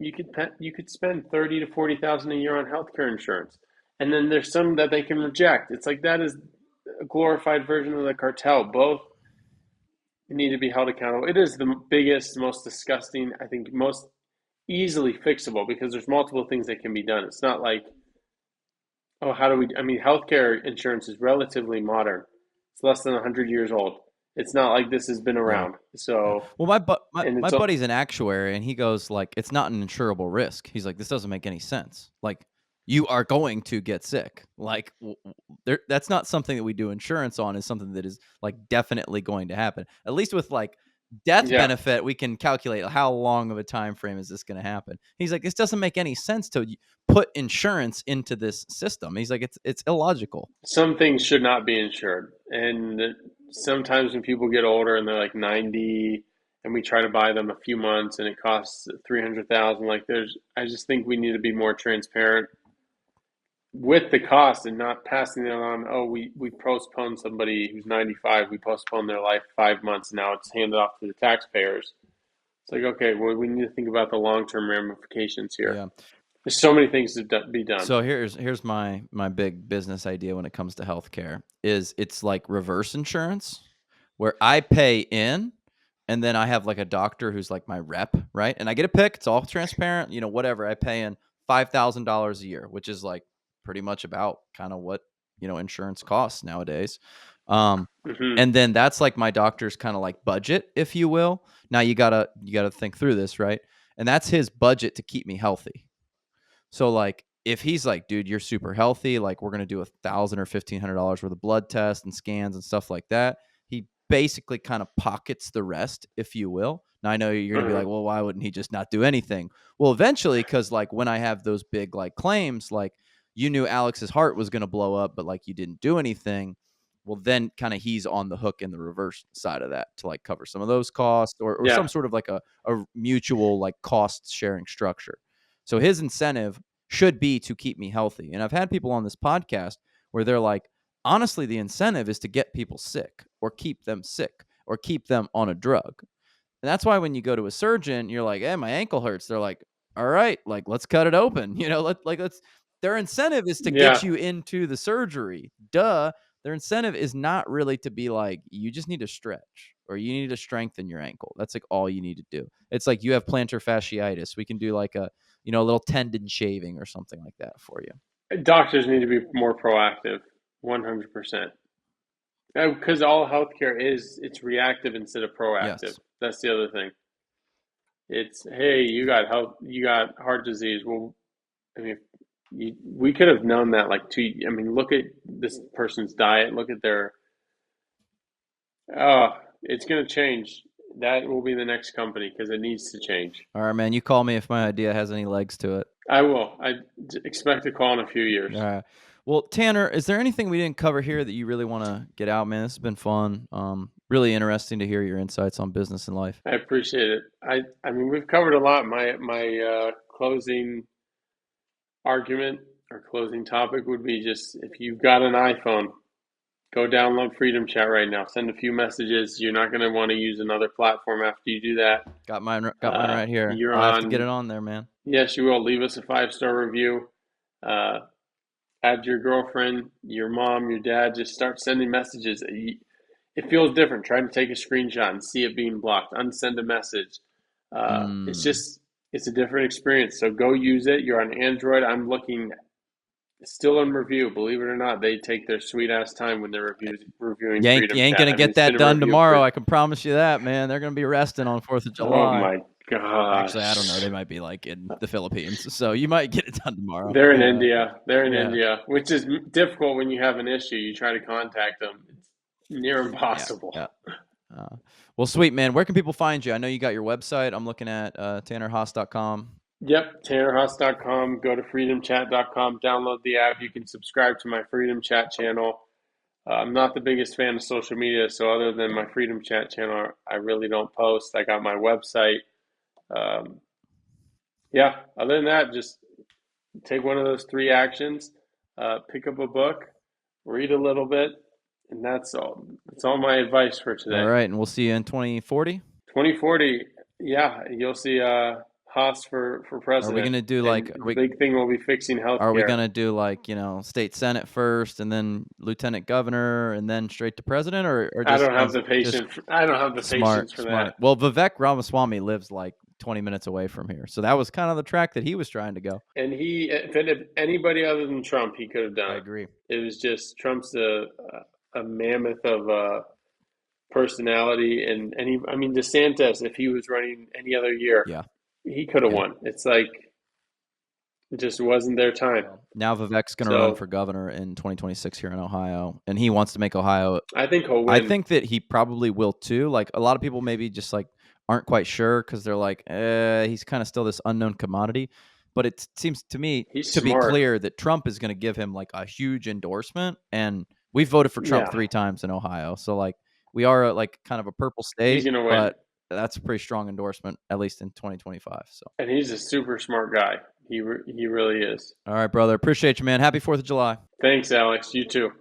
you could spend 30 to 40,000 a year on healthcare insurance, and then there's some that they can reject. It's like that is a glorified version of the cartel. Both need to be held accountable. It is the biggest, most disgusting, I think, most easily fixable, because there's multiple things that can be done. It's not like, oh, how do we? I mean, healthcare insurance is relatively modern. It's less than 100 years old. It's not like this has been Yeah. around. Yeah. So, Well, my and buddy's an actuary, and he goes like, it's not an insurable risk. He's like, this doesn't make any sense. Like, you are going to get sick. Like, that's not something that we do insurance on. Is something that is like definitely going to happen. At least with like death Yeah. benefit, we can calculate how long of a time frame is this going to happen. He's like, this doesn't make any sense to put insurance into this system. He's like, it's illogical. Some things should not be insured. And sometimes when people get older and they're like 90 and we try to buy them a few months and it costs 300,000, like I just think we need to be more transparent with the cost and not passing it on. Oh, we postponed somebody who's 95, we postponed their life 5 months. Now it's handed off to the taxpayers. It's like, okay, well, we need to think about the long-term ramifications here. Yeah. There's so many things to be done. So here's my big business idea when it comes to healthcare is it's like reverse insurance where I pay in and then I have like a doctor who's like my rep, right? And I get a pick. It's all transparent, whatever. I pay in $5,000 a year, which is like pretty much about kind of what, insurance costs nowadays. And then that's like my doctor's kind of like budget, if you will. Now you gotta think through this, right? And that's his budget to keep me healthy. So like if he's like, dude, you're super healthy, like we're gonna do $1,000 or $1,500 worth of blood tests and scans and stuff like that. He basically kind of pockets the rest, if you will. Now I know you're gonna be like, well, why wouldn't he just not do anything? Well, eventually, because like when I have those big like claims, like you knew Alex's heart was gonna blow up, but like you didn't do anything. Well, then kind of he's on the hook in the reverse side of that to like cover some of those costs or Yeah. some sort of like a mutual like cost sharing structure. So his incentive should be to keep me healthy. And I've had people on this podcast where they're like, honestly, the incentive is to get people sick or keep them sick or keep them on a drug. And that's why when you go to a surgeon, you're like, hey, my ankle hurts. They're like, all right, like, let's cut it open. Let's, their incentive is to get Yeah. you into the surgery. Duh. Their incentive is not really to be like, you just need to stretch or you need to strengthen your ankle. That's like all you need to do. It's like you have plantar fasciitis. We can do like a little tendon shaving or something like that for you. Doctors need to be more proactive, 100%. Because all healthcare it's reactive instead of proactive. Yes. That's the other thing. It's, hey, you got heart disease. Well, I mean, we could have known that like look at this person's diet. Look at their, it's going to change. That will be the next company because it needs to change. All right, man. You call me if my idea has any legs to it. I will. I expect a call in a few years. All right. Well, Tanner, is there anything we didn't cover here that you really want to get out, man? This has been fun. Really interesting to hear your insights on business and life. I appreciate it. I mean, we've covered a lot. My closing argument or closing topic would be just if you've got an iPhone, go download Freedom Chat right now. Send a few messages. You're not going to want to use another platform after you do that. Got mine right here. I'll have to get it on there, man. Yes, you will. Leave us a 5-star review. Add your girlfriend, your mom, your dad. Just start sending messages. It feels different. Try to take a screenshot and see it being blocked. Unsend a message. It's a different experience. So go use it. You're on Android. I'm looking still in review. Believe it or not, they take their sweet ass time when they're reviewing. You ain't gonna get that done tomorrow. I can promise you that, man. They're gonna be resting on 4th of July. Oh my gosh. Actually, I don't know. They might be like in the Philippines, so you might get it done tomorrow. They're in India. They're in India, which is difficult when you have an issue. You try to contact them. It's near impossible. Yeah. Well, sweet, man. Where can people find you? I know you got your website. I'm looking at tannerhaas.com. Yep, tannerhaas.com. Go to freedomchat.com. Download the app. You can subscribe to my Freedom Chat channel. I'm not the biggest fan of social media, so other than my Freedom Chat channel, I really don't post. I got my website. Other than that, just take one of those 3 actions. Pick up a book, read a little bit, and that's all. That's all my advice for today. All right, and we'll see you in 2040. 2040, yeah, you'll see Haas for president. Are we gonna do like the big thing will be fixing healthcare? Are we gonna do like state senate first, and then lieutenant governor, and then straight to president, or just, I don't have the patience. I don't have the patience for that. Well, Vivek Ramaswamy lives like 20 minutes away from here, so that was kind of the track that he was trying to go. And if anybody other than Trump, he could have done. I agree. It was just Trump's a mammoth of personality, and DeSantis, if he was running any other year, yeah, he could have won. It's like It just wasn't their time. Well, now Vivek's going to run So for governor in 2026 here in Ohio, and he wants to make Ohio. I think he'll I win. think that he probably will too. Like a lot of people maybe just like aren't quite sure because they're like, he's kind of still this unknown commodity. But it seems to me He's to be smart. clear that Trump is going to give him like a huge endorsement, and we've voted for Trump Yeah, 3 times in Ohio, so like we are like kind of a purple he's state, gonna win, but that's a pretty strong endorsement at least in 2025. So, and he's a super smart guy. He really is. all right, brother, appreciate you, man. Happy 4th of July. Thanks, Alex. You too.